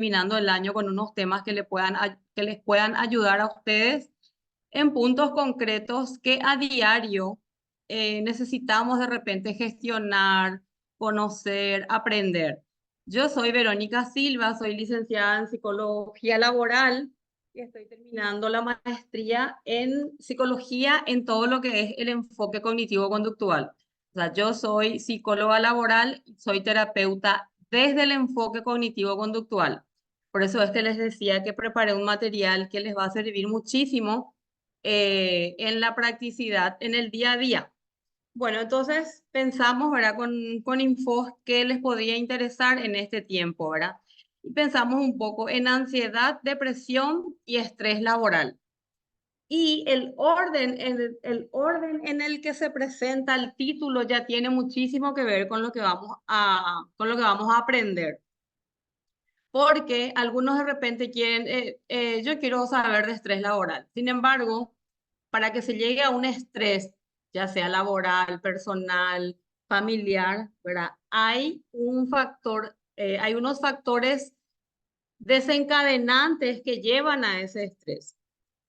terminando el año con unos temas que, que les puedan ayudar a ustedes en puntos concretos que a diario necesitamos de repente gestionar, conocer, aprender. Yo soy Verónica Silva, soy licenciada en Psicología Laboral y estoy terminando la maestría en Psicología en todo lo que es el enfoque cognitivo-conductual. O sea, yo soy psicóloga laboral, soy terapeuta desde el enfoque cognitivo-conductual. Por eso es que les decía que preparé un material que les va a servir muchísimo en la practicidad, en el día a día. Bueno, entonces pensamos, ¿verdad? Con infos que les podría interesar en este tiempo, ¿verdad? Y pensamos un poco en ansiedad, depresión y estrés laboral. Y el orden en el que se presenta el título ya tiene muchísimo que ver con lo que con lo que vamos a aprender. Porque algunos de repente quieren, yo quiero saber de estrés laboral. Sin embargo, para que se llegue a un estrés, ya sea laboral, personal, familiar, ¿verdad? Hay unos factores desencadenantes que llevan a ese estrés.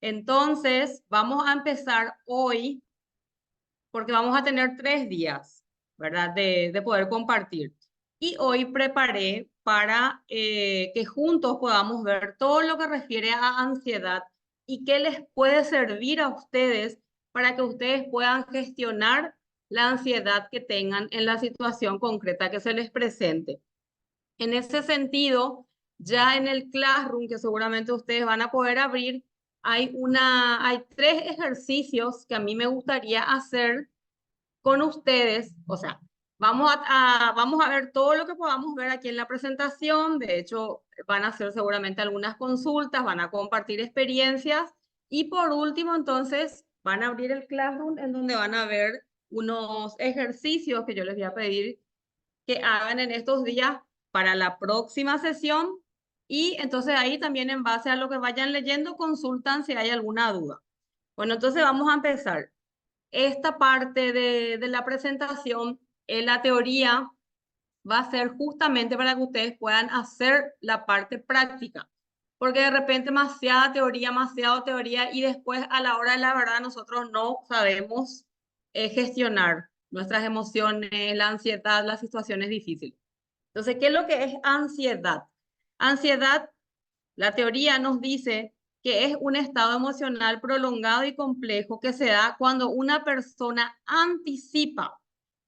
Entonces, vamos a empezar hoy porque vamos a tener 3 días, ¿verdad? De poder compartir. Y hoy preparé para que juntos podamos ver todo lo que refiere a ansiedad y qué les puede servir a ustedes para que ustedes puedan gestionar la ansiedad que tengan en la situación concreta que se les presente. En ese sentido, ya en el Classroom, que seguramente ustedes van a poder abrir, hay 3 ejercicios que a mí me gustaría hacer con ustedes. O sea, vamos a ver todo lo que podamos ver aquí en la presentación. De hecho, van a hacer seguramente algunas consultas, van a compartir experiencias. Y por último, entonces, van a abrir el Classroom en donde van a ver unos ejercicios que yo les voy a pedir que hagan en estos días para la próxima sesión. Y entonces ahí también en base a lo que vayan leyendo, consultan si hay alguna duda. Bueno, entonces vamos a empezar. Esta parte de la presentación, la teoría, va a ser justamente para que ustedes puedan hacer la parte práctica. Porque de repente demasiada teoría y después a la hora de la verdad nosotros no sabemos gestionar nuestras emociones, la ansiedad, las situaciones difíciles. Entonces, ¿qué es lo que es ansiedad? Ansiedad, la teoría nos dice que es un estado emocional prolongado y complejo que se da cuando una persona anticipa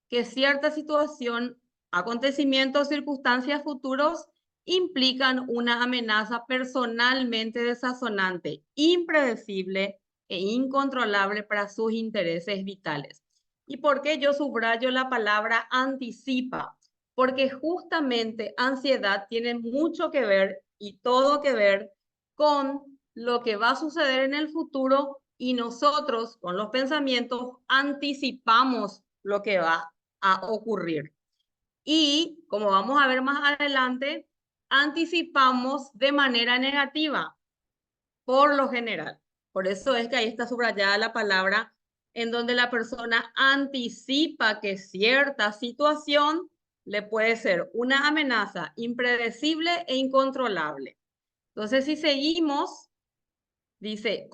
que cierta situación, acontecimientos o circunstancias futuros implican una amenaza personalmente desazonante, impredecible e incontrolable para sus intereses vitales. ¿Y por qué yo subrayo la palabra anticipa? Porque justamente ansiedad tiene mucho que ver y todo que ver con lo que va a suceder en el futuro y nosotros con los pensamientos anticipamos lo que va a ocurrir. Y como vamos a ver más adelante, anticipamos de manera negativa, por lo general. Por eso es que ahí está subrayada la palabra en donde la persona anticipa que cierta situación le puede ser una amenaza impredecible e incontrolable. Entonces, si seguimos, dice,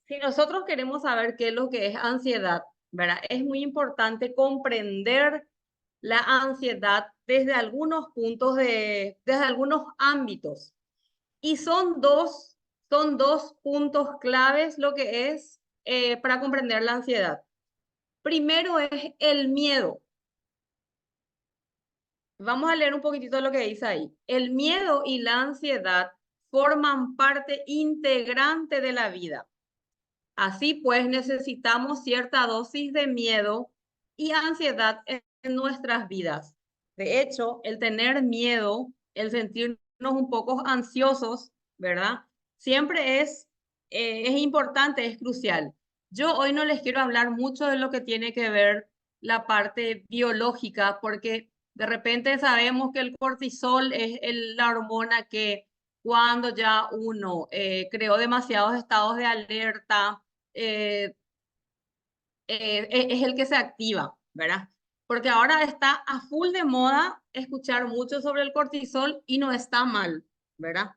si nosotros queremos saber qué es lo que es ansiedad, ¿verdad? Es muy importante comprender la ansiedad desde algunos desde algunos ámbitos. Y son dos puntos claves lo que es para comprender la ansiedad. Primero es el miedo. Vamos a leer un poquitito lo que dice ahí. El miedo y la ansiedad forman parte integrante de la vida. Así pues, necesitamos cierta dosis de miedo y ansiedad en nuestras vidas. De hecho, el tener miedo, el sentirnos un poco ansiosos, ¿verdad? Siempre es importante, es crucial. Yo hoy no les quiero hablar mucho de lo que tiene que ver la parte biológica, porque de repente sabemos que el cortisol es la hormona que cuando ya uno creó demasiados estados de alerta, eh, es el que se activa, ¿verdad? Porque ahora está a full de moda escuchar mucho sobre el cortisol y no está mal. ¿verdad?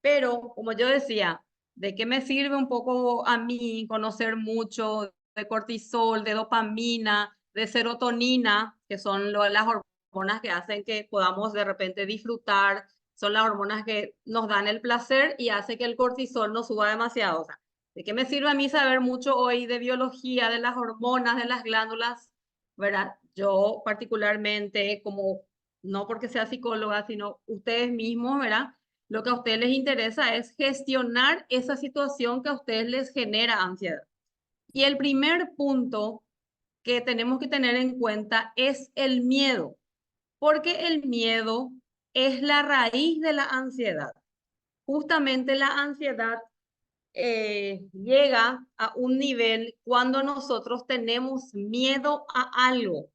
Pero, como yo decía, ¿de qué me sirve un poco a mí conocer mucho de cortisol, de dopamina, de serotonina, que son las hormonas que hacen que podamos de repente disfrutar, son las hormonas que nos dan el placer y hace que el cortisol no suba demasiado? O sea, ¿de qué me sirve a mí saber mucho hoy de biología, de las hormonas, de las glándulas, ¿verdad? Yo particularmente, como no porque sea psicóloga, sino ustedes mismos, ¿verdad? Lo que a ustedes les interesa es gestionar esa situación que a ustedes les genera ansiedad. Y el primer punto que tenemos que tener en cuenta es el miedo, porque el miedo es la raíz de la ansiedad. Justamente la ansiedad llega a un nivel cuando nosotros tenemos miedo a algo.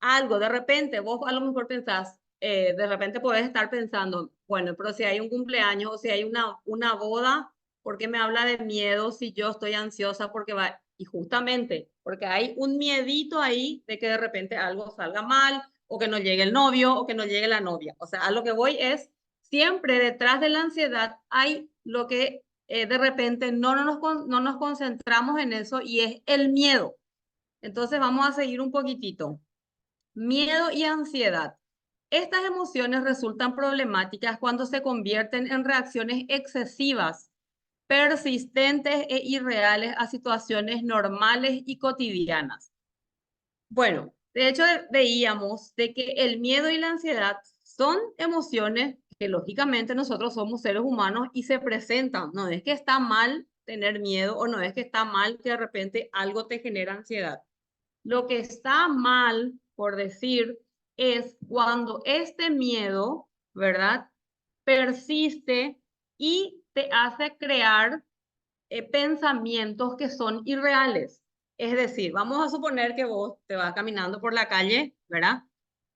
Algo, de repente, vos a lo mejor pensás, de repente podés estar pensando, bueno, pero si hay un cumpleaños o si hay una boda, ¿por qué me habla de miedo si yo estoy ansiosa porque va? Y justamente, porque hay un miedito ahí de que de repente algo salga mal, o que no llegue el novio, o que no llegue la novia. O sea, a lo que voy es, siempre detrás de la ansiedad hay lo que de repente no nos concentramos en eso y es el miedo. Entonces vamos a seguir un poquitito. Miedo y ansiedad. Estas emociones resultan problemáticas cuando se convierten en reacciones excesivas, persistentes e irreales a situaciones normales y cotidianas. Bueno, de hecho veíamos de que el miedo y la ansiedad son emociones que lógicamente nosotros somos seres humanos y se presentan. No es que está mal tener miedo o no es que está mal que de repente algo te genera ansiedad. Lo que está mal, por decir, es cuando este miedo, ¿verdad? Persiste y te hace crear pensamientos que son irreales. Es decir, vamos a suponer que vos te vas caminando por la calle, ¿verdad?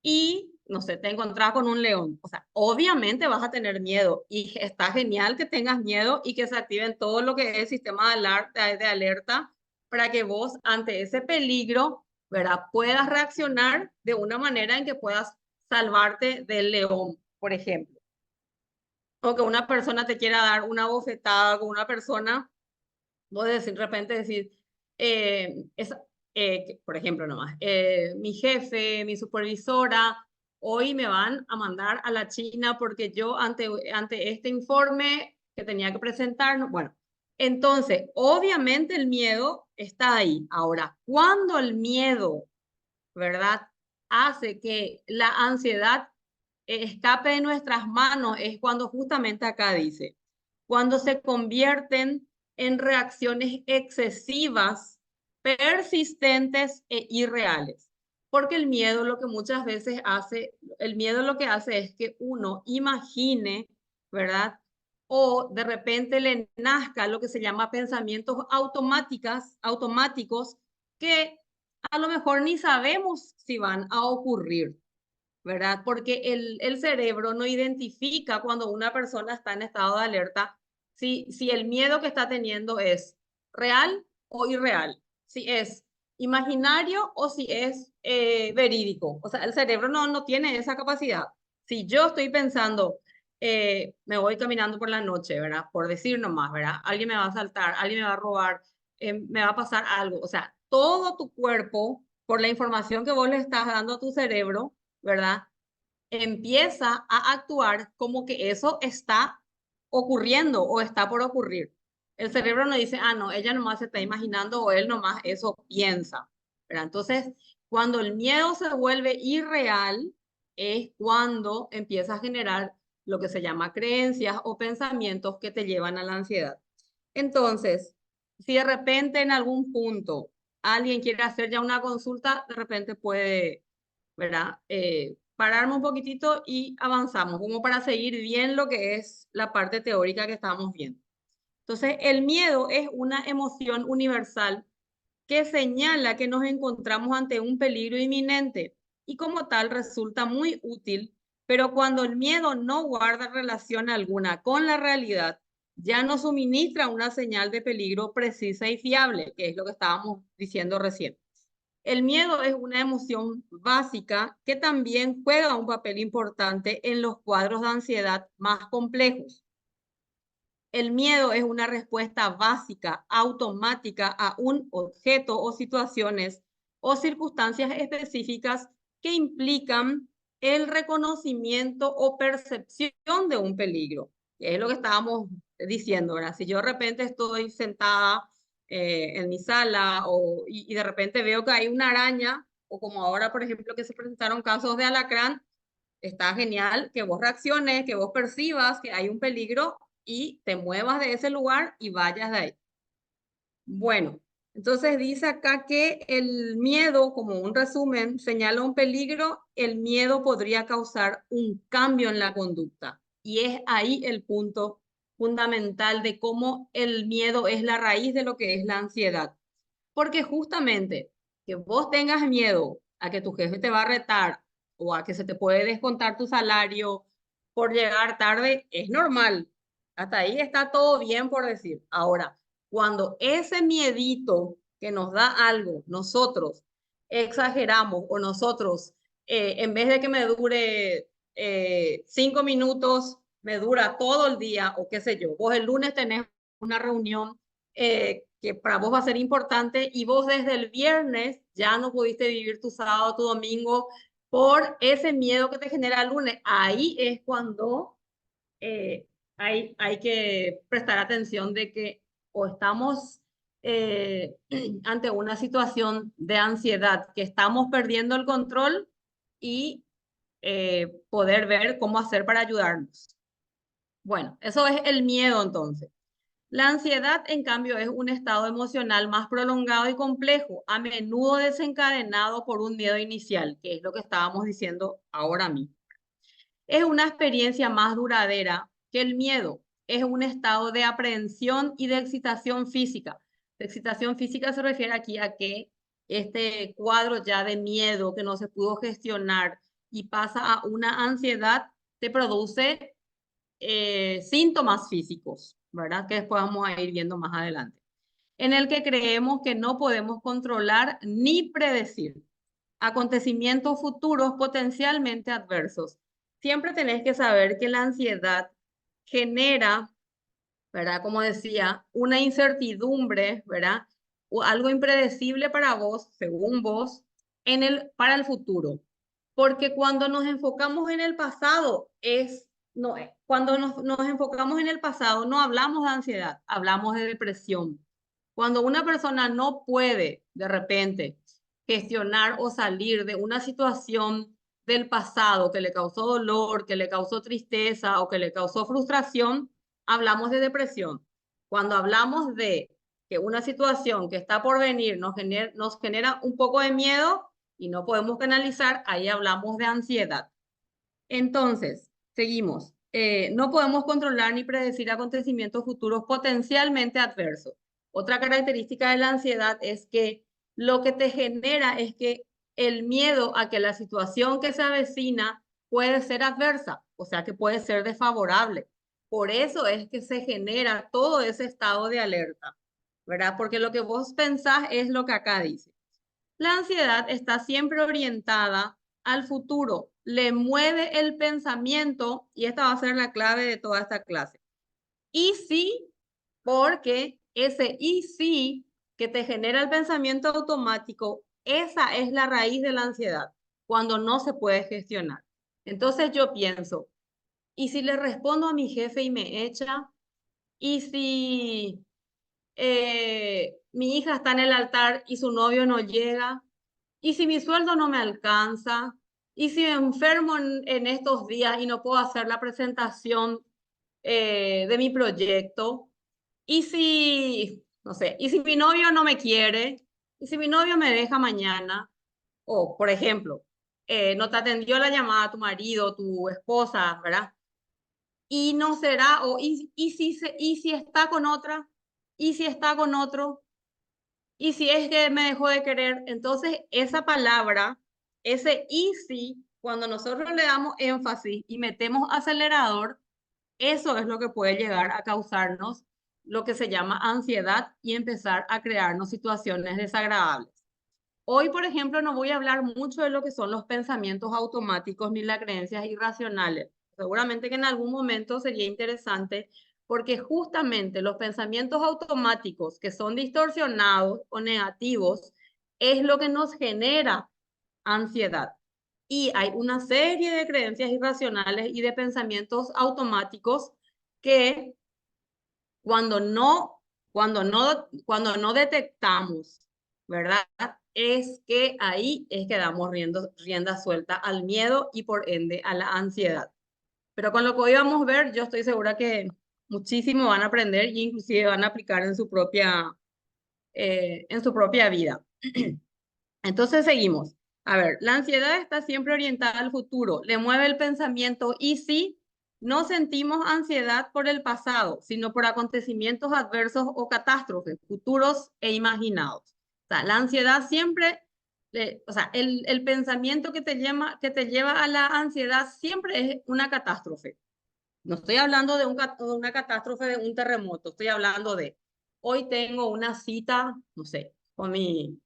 Y, no sé, te encontrás con un león. O sea, obviamente vas a tener miedo y está genial que tengas miedo y que se activen todo lo que es el sistema de alerta para que vos ante ese peligro, ¿verdad? Puedas reaccionar de una manera en que puedas salvarte del león, por ejemplo. O que una persona te quiera dar una bofetada con una persona, vos de repente decir, es, por ejemplo, nomás, mi jefe, mi supervisora, hoy me van a mandar a la China porque yo ante este informe que tenía que presentar, bueno, entonces, obviamente el miedo está ahí. Ahora, cuando el miedo, ¿verdad? Hace que la ansiedad escape de nuestras manos, es cuando justamente acá dice, cuando se convierten en reacciones excesivas, persistentes e irreales. Porque el miedo lo que muchas veces hace, el miedo lo que hace es que uno imagine, ¿verdad? O de repente le nazca lo que se llama pensamientos automáticos que a lo mejor ni sabemos si van a ocurrir, ¿verdad? Porque el cerebro no identifica cuando una persona está en estado de alerta si el miedo que está teniendo es real o irreal, si es imaginario o si es verídico. O sea, el cerebro no tiene esa capacidad. Si yo estoy pensando, me voy caminando por la noche, ¿verdad? Por decir nomás, ¿verdad? Alguien me va a asaltar, alguien me va a robar, me va a pasar algo. O sea, todo tu cuerpo, por la información que vos le estás dando a tu cerebro, ¿verdad? Empieza a actuar como que eso está ocurriendo o está por ocurrir. El cerebro no dice, ah, no, ella nomás se está imaginando o él nomás eso piensa, ¿verdad? Entonces, cuando el miedo se vuelve irreal, es cuando empieza a generar lo que se llama creencias o pensamientos que te llevan a la ansiedad. Entonces, si de repente en algún punto alguien quiere hacer ya una consulta, de repente puede, ¿verdad? Pararme un poquitito y avanzamos, como para seguir bien lo que es la parte teórica que estamos viendo. Entonces, el miedo es una emoción universal que señala que nos encontramos ante un peligro inminente y como tal resulta muy útil, pero cuando el miedo no guarda relación alguna con la realidad, ya no suministra una señal de peligro precisa y fiable, que es lo que estábamos diciendo recién. El miedo es una emoción básica que también juega un papel importante en los cuadros de ansiedad más complejos. El miedo es una respuesta básica, automática a un objeto o situaciones o circunstancias específicas que implican el reconocimiento o percepción de un peligro. Es lo que estábamos diciendo, ¿verdad? Si yo de repente estoy sentada en mi sala y de repente veo que hay una araña, o como ahora, por ejemplo, que se presentaron casos de alacrán, está genial que vos reacciones, que vos percibas que hay un peligro y te muevas de ese lugar y vayas de ahí. Bueno, entonces dice acá que el miedo, como un resumen, señala un peligro, el miedo podría causar un cambio en la conducta. Y es ahí el punto fundamental de cómo el miedo es la raíz de lo que es la ansiedad. Porque justamente que vos tengas miedo a que tu jefe te va a retar o a que se te puede descontar tu salario por llegar tarde, es normal. Hasta ahí está todo bien por decir. Ahora, cuando ese miedito que nos da algo, nosotros exageramos o nosotros, en vez de que me dure 5 minutos, me dura todo el día o qué sé yo, vos el lunes tenés una reunión que para vos va a ser importante y vos desde el viernes ya no pudiste vivir tu sábado, tu domingo por ese miedo que te genera el lunes. Ahí es cuando eh, hay que prestar atención de que o estamos ante una situación de ansiedad, que estamos perdiendo el control y poder ver cómo hacer para ayudarnos. Bueno, eso es el miedo entonces. La ansiedad, en cambio, es un estado emocional más prolongado y complejo, a menudo desencadenado por un miedo inicial, que es lo que estábamos diciendo ahora mismo. Es una experiencia más duradera que el miedo. Es un estado de aprehensión y de excitación física. La excitación física se refiere aquí a que este cuadro ya de miedo que no se pudo gestionar y pasa a una ansiedad, te produce síntomas físicos, ¿verdad? Que después vamos a ir viendo más adelante, en el que creemos que no podemos controlar ni predecir acontecimientos futuros potencialmente adversos. Siempre tenés que saber que la ansiedad genera, ¿verdad? Como decía, una incertidumbre, ¿verdad? O algo impredecible para vos, según vos, para el futuro. Porque cuando nos enfocamos en el pasado, no, cuando nos enfocamos en el pasado, no hablamos de ansiedad, hablamos de depresión. Cuando una persona no puede de repente gestionar o salir de una situación del pasado que le causó dolor, que le causó tristeza o que le causó frustración, hablamos de depresión. Cuando hablamos de que una situación que está por venir nos genera un poco de miedo y no podemos canalizar, ahí hablamos de ansiedad. Entonces, seguimos. No podemos controlar ni predecir acontecimientos futuros potencialmente adversos. Otra característica de la ansiedad es que lo que te genera es que el miedo a que la situación que se avecina puede ser adversa, o sea que puede ser desfavorable. Por eso es que se genera todo ese estado de alerta, ¿verdad? Porque lo que vos pensás es lo que acá dice. La ansiedad está siempre orientada al futuro, le mueve el pensamiento y esta va a ser la clave de toda esta clase. Y sí, porque ese y sí que te genera el pensamiento automático, esa es la raíz de la ansiedad, cuando no se puede gestionar. Entonces yo pienso, ¿y si le respondo a mi jefe y me echa? ¿Y si mi hija está en el altar y su novio no llega? ¿Y si mi sueldo no me alcanza? ¿Y si me enfermo en estos días y no puedo hacer la presentación de mi proyecto? ¿Y si, no sé, y si mi novio no me quiere? ¿Y si mi novio me deja mañana? O, por ejemplo, no te atendió la llamada tu marido, tu esposa, ¿verdad? Y no será, y si está con otra, y si está con otro, y si es que me dejó de querer, entonces esa palabra, ese y si, cuando nosotros le damos énfasis y metemos acelerador, eso es lo que puede llegar a causarnos lo que se llama ansiedad y empezar a crearnos situaciones desagradables. Hoy, por ejemplo, no voy a hablar mucho de lo que son los pensamientos automáticos ni las creencias irracionales. Seguramente que en algún momento sería interesante porque justamente los pensamientos automáticos que son distorsionados o negativos es lo que nos genera ansiedad. Y hay una serie de creencias irracionales y de pensamientos automáticos que cuando no detectamos, ¿verdad? Es que ahí es que damos rienda suelta al miedo y por ende a la ansiedad. Pero con lo que hoy vamos a ver, yo estoy segura que muchísimo van a aprender e inclusive van a aplicar en su propia vida. Entonces seguimos. A ver, la ansiedad está siempre orientada al futuro, le mueve el pensamiento y sí, no sentimos ansiedad por el pasado, sino por acontecimientos adversos o catástrofes futuros e imaginados. O sea, la ansiedad siempre, o sea, el pensamiento que te lleva a la ansiedad siempre es una catástrofe. No estoy hablando de una catástrofe de un terremoto, estoy hablando de, hoy tengo una cita, no sé, con mi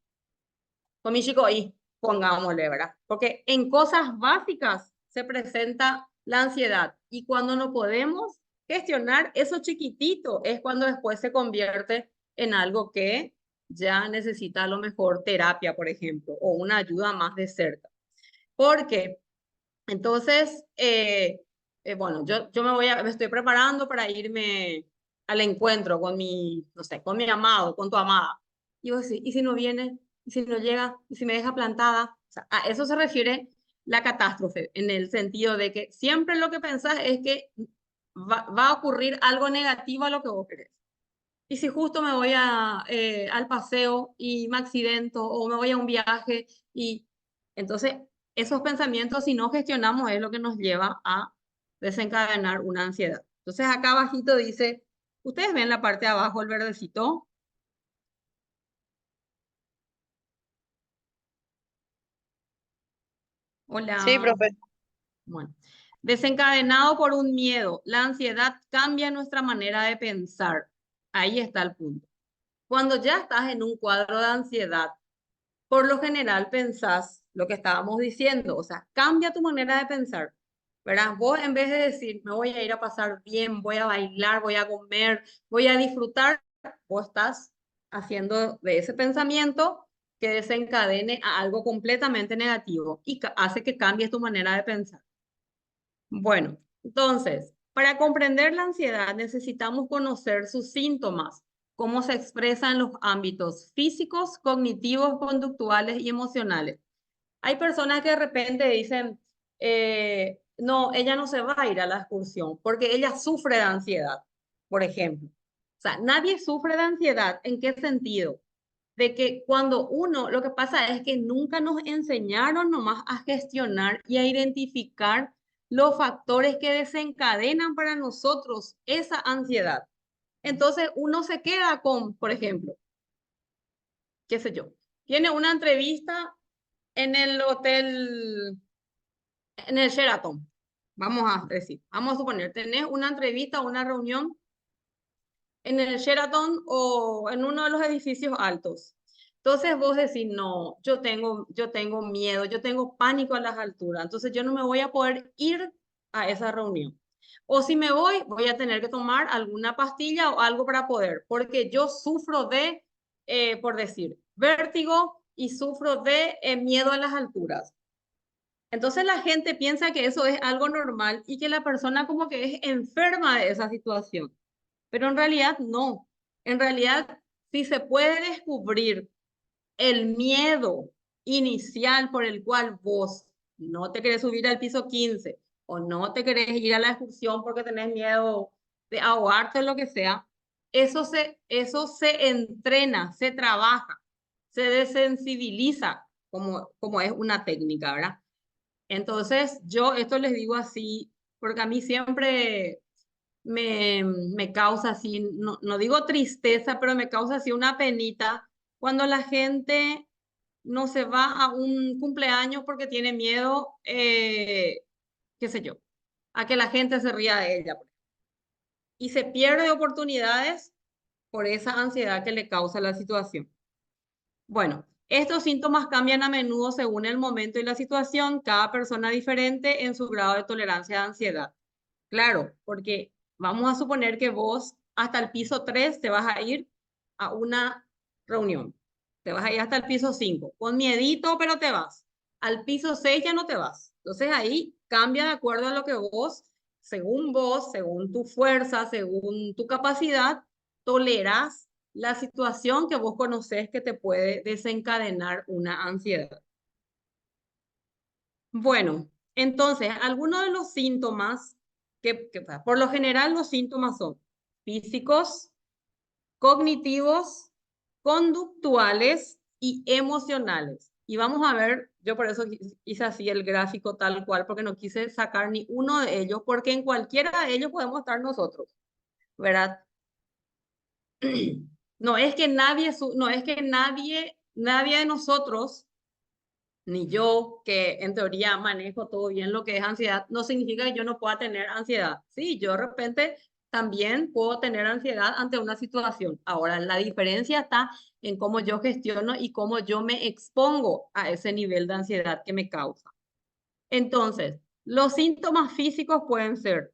chico ahí, pongámosle, ¿verdad? Porque en cosas básicas se presenta la ansiedad y cuando no podemos gestionar eso chiquitito es cuando después se convierte en algo que ya necesita a lo mejor terapia, por ejemplo, o una ayuda más de cerca. Porque entonces, bueno, me estoy preparando para irme al encuentro con mi, no sé, con mi amado, con tu amada. Y vos decís, ¿y si no viene? ¿Y si no llega? ¿Y si me deja plantada? O sea, a eso se refiere la catástrofe, en el sentido de que siempre lo que pensás es que va a ocurrir algo negativo a lo que vos querés. Y si justo me voy al paseo y me accidento o me voy a un viaje y entonces esos pensamientos, si no gestionamos, es lo que nos lleva a desencadenar una ansiedad. Entonces acá abajito dice, ¿ustedes ven la parte de abajo, el verdecito? Sí, Hola. profe. Bueno, desencadenado por un miedo, la ansiedad cambia nuestra manera de pensar. Ahí está el punto. Cuando ya estás en un cuadro de ansiedad, por lo general pensás lo que estábamos diciendo, o sea, cambia tu manera de pensar, ¿verdad? Vos en vez de decir, me voy a ir a pasar bien, voy a bailar, voy a comer, voy a disfrutar, vos estás haciendo de ese pensamiento que desencadene a algo completamente negativo y hace que cambies tu manera de pensar. Bueno, entonces, para comprender la ansiedad necesitamos conocer sus síntomas, cómo se expresan en los ámbitos físicos, cognitivos, conductuales y emocionales. Hay personas que de repente dicen, no, ella no se va a ir a la excursión porque ella sufre de ansiedad, por ejemplo. O sea, nadie sufre de ansiedad. ¿En qué sentido? De que cuando lo que pasa es que nunca nos enseñaron nomás a gestionar y a identificar los factores que desencadenan para nosotros esa ansiedad. Entonces uno se queda con, por ejemplo, qué sé yo, tiene una entrevista en el hotel, en el Sheraton, vamos a decir, vamos a suponer, tenés una entrevista, una reunión en el Sheraton o en uno de los edificios altos. Entonces vos decís, no, yo tengo miedo, yo tengo pánico a las alturas, entonces yo no me voy a poder ir a esa reunión. O si me voy, voy a tener que tomar alguna pastilla o algo para poder, porque yo sufro de, por decir, vértigo y sufro de miedo a las alturas. Entonces la gente piensa que eso es algo normal y que la persona como que es enferma de esa situación. Pero en realidad no. En realidad, si se puede descubrir el miedo inicial por el cual vos no te querés subir al piso 15 o no te querés ir a la excursión porque tenés miedo de ahogarte o lo que sea, eso se entrena, se trabaja, se desensibiliza como es una técnica, ¿verdad? Entonces, yo esto les digo así, porque a mí siempre me causa así, no digo tristeza, pero me causa así una penita cuando la gente no se va a un cumpleaños porque tiene miedo, qué sé yo, a que la gente se ría de ella. Y se pierde oportunidades por esa ansiedad que le causa la situación. Bueno, Estos síntomas cambian a menudo según el momento y la situación, cada persona diferente en su grado de tolerancia a ansiedad. Claro, porque vamos a suponer que vos hasta el piso 3 te vas a ir a una reunión. Te vas a ir hasta el piso 5 con miedito, pero te vas. Al piso 6 ya no te vas. Entonces ahí cambia de acuerdo a lo que vos, según tu fuerza, según tu capacidad, tolerás la situación que vos conocés que te puede desencadenar una ansiedad. Bueno, entonces, algunos de los síntomas por lo general los síntomas son físicos, cognitivos, conductuales y emocionales. Y vamos a ver, yo por eso hice así el gráfico tal cual, porque no quise sacar ni uno de ellos, porque en cualquiera de ellos podemos estar nosotros, ¿verdad? No es que nadie de nosotros, ni yo, que en teoría manejo todo bien lo que es ansiedad, no significa que yo no pueda tener ansiedad. Sí, yo de repente también puedo tener ansiedad ante una situación. Ahora, la diferencia está en cómo yo gestiono y cómo yo me expongo a ese nivel de ansiedad que me causa. Entonces, los síntomas físicos pueden ser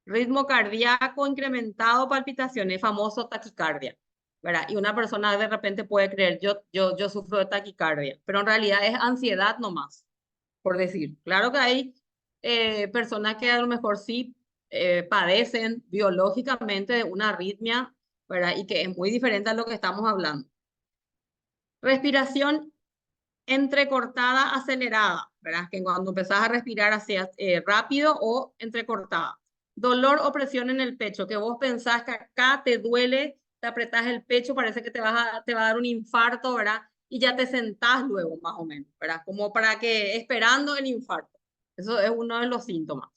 ritmo cardíaco incrementado, palpitaciones, famoso taquicardia, ¿verdad? Y una persona de repente puede creer, yo sufro de taquicardia, pero en realidad es ansiedad nomás, por decir. Claro que hay personas que a lo mejor sí padecen biológicamente de una arritmia, ¿verdad? Y que es muy diferente a lo que estamos hablando. Respiración entrecortada, acelerada, ¿verdad? Que cuando empezás a respirar hacia rápido o entrecortada. Dolor o presión en el pecho, que vos pensás que acá te duele, te apretás el pecho, parece que te va a dar un infarto, ¿verdad? Y ya te sentás luego, más o menos, ¿verdad? Como para que, esperando el infarto. Eso es uno de los síntomas.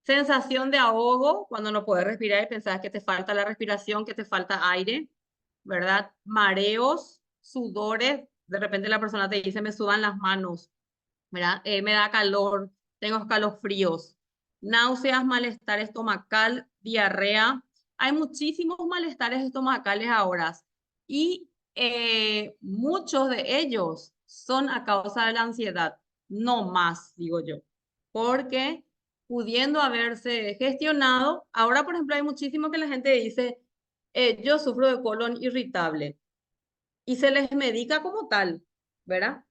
Sensación de ahogo, cuando no puedes respirar y pensás que te falta la respiración, que te falta aire, ¿verdad? Mareos, sudores, de repente la persona te dice, me sudan las manos, ¿verdad? Me da calor, tengo escalofríos, náuseas, malestar estomacal, diarrea. Hay muchísimos malestares estomacales ahora y muchos de ellos son a causa de la ansiedad, no más, digo yo, porque pudiendo haberse gestionado, ahora por ejemplo hay muchísimo que la gente dice, yo sufro de colon irritable y se les medica como tal, ¿verdad?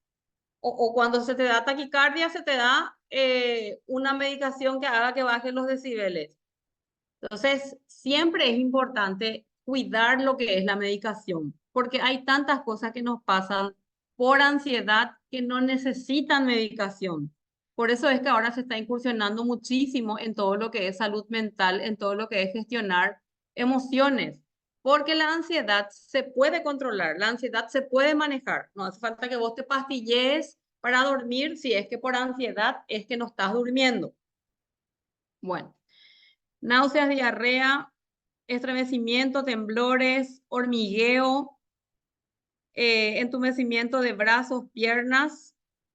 O cuando se te da taquicardia, se te da una medicación que haga que bajen los decibeles. Entonces, siempre es importante cuidar lo que es la medicación, porque hay tantas cosas que nos pasan por ansiedad que no necesitan medicación. Por eso es que ahora se está incursionando muchísimo en todo lo que es salud mental, en todo lo que es gestionar emociones, porque la ansiedad se puede controlar, la ansiedad se puede manejar. No hace falta que vos te pastilles para dormir si es que por ansiedad es que no estás durmiendo. Bueno. Náuseas, diarrea, estremecimiento, temblores, hormigueo, entumecimiento de brazos, piernas,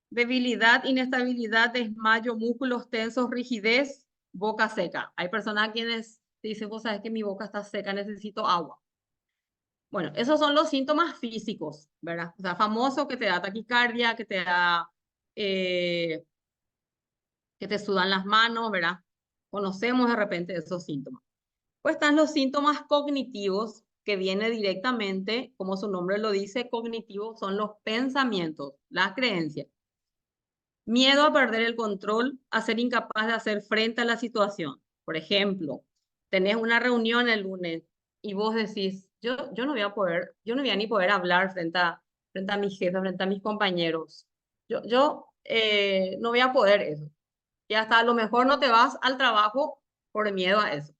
debilidad, inestabilidad, desmayo, músculos tensos, rigidez, boca seca. Hay personas a quienes dicen, vos sabes que mi boca está seca, necesito agua. Bueno, esos son los síntomas físicos, ¿verdad? O sea, famoso que te da taquicardia, eh, que te sudan las manos, ¿verdad? Conocemos de repente esos síntomas. Pues están los síntomas cognitivos que viene directamente, como su nombre lo dice, cognitivos son los pensamientos, las creencias. Miedo a perder el control, a ser incapaz de hacer frente a la situación. Por ejemplo, tenés una reunión el lunes y vos decís, yo no voy a poder, yo no voy a ni poder hablar frente a mis jefes, frente a mis compañeros. Yo no voy a poder eso. Y hasta a lo mejor no te vas al trabajo por miedo a eso.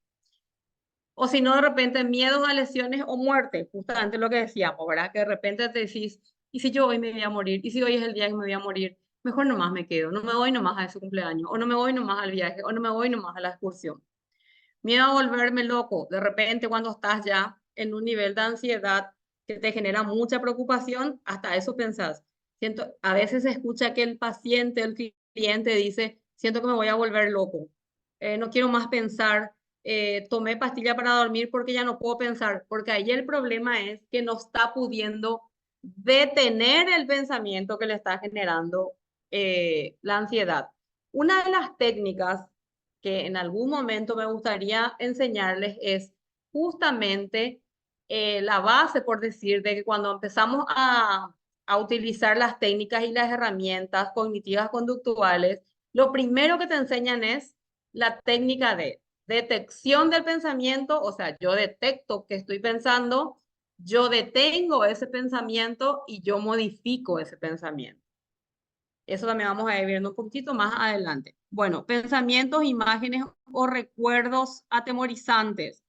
O si no, de repente miedos a lesiones o muerte, justamente lo que decíamos, ¿verdad? Que de repente te decís, ¿y si yo hoy me voy a morir? ¿Y si hoy es el día que me voy a morir? Mejor nomás me quedo, no me voy nomás a ese cumpleaños, o no me voy nomás al viaje, o no me voy nomás a la excursión. Miedo a volverme loco, de repente cuando estás ya en un nivel de ansiedad que te genera mucha preocupación, hasta eso pensás. A veces se escucha que el paciente, el cliente dice, siento que me voy a volver loco, no quiero más pensar, tomé pastilla para dormir porque ya no puedo pensar, porque ahí el problema es que no está pudiendo detener el pensamiento que le está generando la ansiedad. Una de las técnicas que en algún momento me gustaría enseñarles es justamente la base, por decir, de que cuando empezamos a utilizar las técnicas y las herramientas cognitivas conductuales, lo primero que te enseñan es la técnica de detección del pensamiento, o sea, yo detecto que estoy pensando, yo detengo ese pensamiento y yo modifico ese pensamiento. Eso también vamos a ir viendo un poquito más adelante. Bueno, pensamientos, imágenes o recuerdos atemorizantes.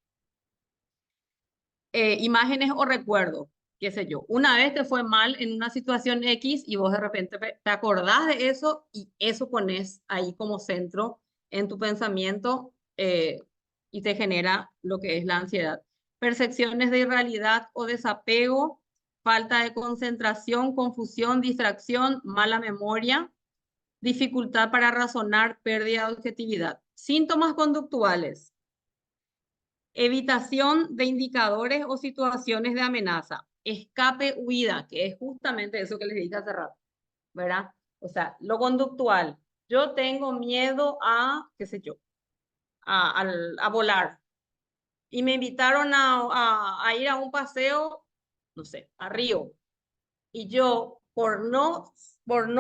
Imágenes o recuerdos, qué sé yo. Una vez te fue mal en una situación X y vos de repente te acordás de eso y eso pones ahí como centro en tu pensamiento y te genera lo que es la ansiedad. Percepciones de irrealidad o desapego, falta de concentración, confusión, distracción, mala memoria, dificultad para razonar, pérdida de objetividad. Síntomas conductuales: evitación de indicadores o situaciones de amenaza, escape, huida, que es justamente eso que les dije hace rato, ¿verdad? O sea, lo conductual. Yo tengo miedo a, qué sé yo, a volar. Y me invitaron a ir a un paseo, no sé, a Río. Y yo, por no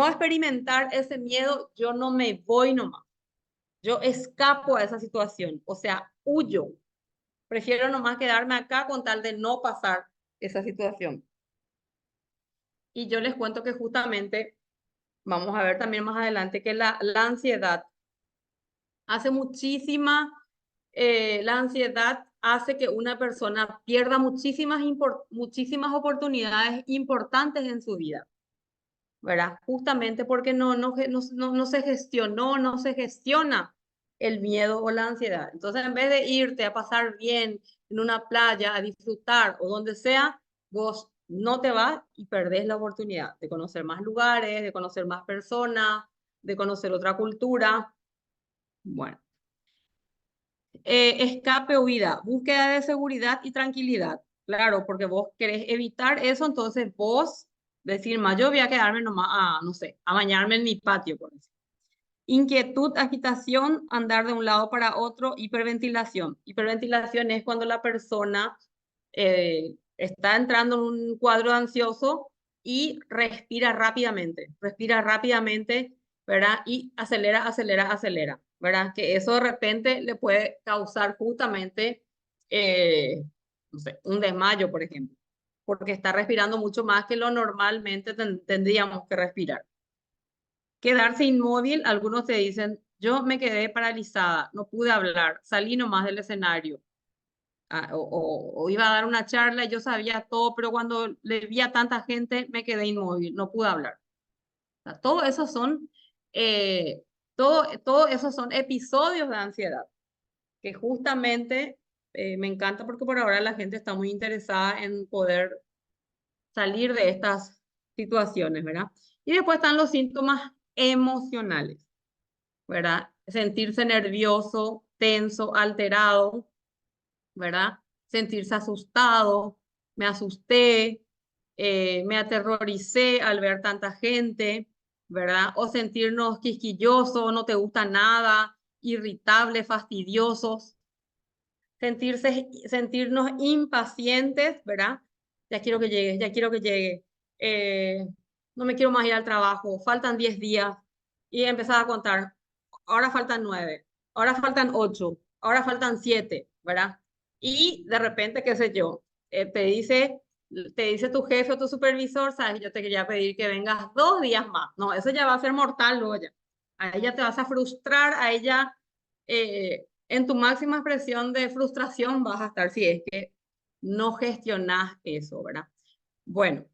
experimentar ese miedo, yo no me voy nomás. Yo escapo a esa situación, o sea, huyo. Prefiero nomás quedarme acá con tal de no pasar esa situación. Y yo les cuento que justamente, vamos a ver también más adelante, que la ansiedad hace la ansiedad hace que una persona pierda muchísimas oportunidades importantes en su vida, ¿verdad? Justamente porque no se gestionó, no se gestiona el miedo o la ansiedad. Entonces, en vez de irte a pasar bien en una playa, a disfrutar o donde sea, vos no te vas y perdés la oportunidad de conocer más lugares, de conocer más personas, de conocer otra cultura. Bueno, escape o huida, búsqueda de seguridad y tranquilidad. Claro, porque vos querés evitar eso, entonces vos decir, más yo voy a quedarme nomás a, no sé, a bañarme en mi patio, por ejemplo. Inquietud, agitación, andar de un lado para otro, hiperventilación. Hiperventilación es cuando la persona está entrando en un cuadro ansioso y respira rápidamente, ¿verdad? Y acelera, ¿verdad? Que eso de repente le puede causar justamente, eh, no sé, un desmayo, por ejemplo, porque está respirando mucho más que lo normalmente tendríamos que respirar. Quedarse inmóvil, algunos te dicen, yo me quedé paralizada, no pude hablar, salí nomás del escenario. O iba a dar una charla y yo sabía todo, pero cuando le vi a tanta gente me quedé inmóvil, no pude hablar. O sea, eh, todo esos son episodios de ansiedad, que justamente me encanta porque por ahora la gente está muy interesada en poder salir de estas situaciones, ¿verdad? Y después están los síntomas emocionales, ¿verdad? Sentirse nervioso, tenso, alterado, ¿verdad? Sentirse asustado, me asusté, me aterroricé al ver tanta gente, ¿verdad? O sentirnos quisquillosos, no te gusta nada, irritables, fastidiosos, sentirnos impacientes, ¿verdad? Ya quiero que llegue, ya quiero que llegue. Eh, no me quiero más ir al trabajo, faltan 10 días. Y empezaba a contar, ahora faltan 9, ahora faltan 8, ahora faltan 7, ¿verdad? Y de repente, qué sé yo, te dice tu jefe o tu supervisor, sabes, yo te quería pedir que vengas 2 días más. No, eso ya va a ser mortal luego ya. A ella te vas a frustrar, a ella en tu máxima expresión de frustración vas a estar si es que no gestionas eso, ¿verdad? Bueno,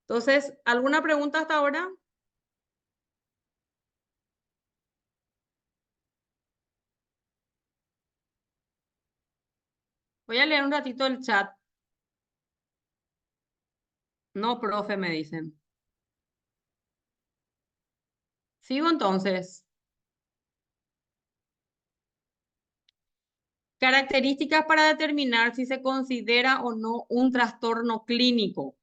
entonces, ¿alguna pregunta hasta ahora? Voy a leer un ratito el chat. No, profe, me dicen. Sigo entonces. Características para determinar si se considera o no un trastorno clínico.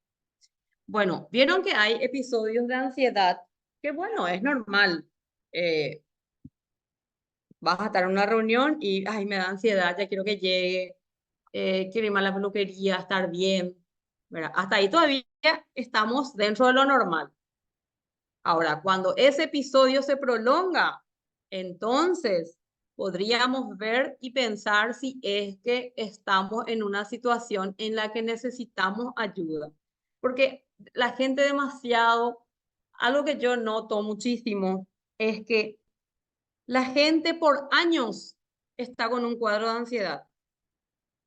Bueno, vieron que hay episodios de ansiedad que, bueno, es normal. Eh, Vas a estar en una reunión y, ay, me da ansiedad, ya quiero que llegue, quiero irme a la peluquería, estar bien, ¿verdad? Hasta ahí todavía estamos dentro de lo normal. Ahora, cuando ese episodio se prolonga, entonces podríamos ver y pensar si es que estamos en una situación en la que necesitamos ayuda. Porque la gente demasiado, algo que yo noto muchísimo es que la gente por años está con un cuadro de ansiedad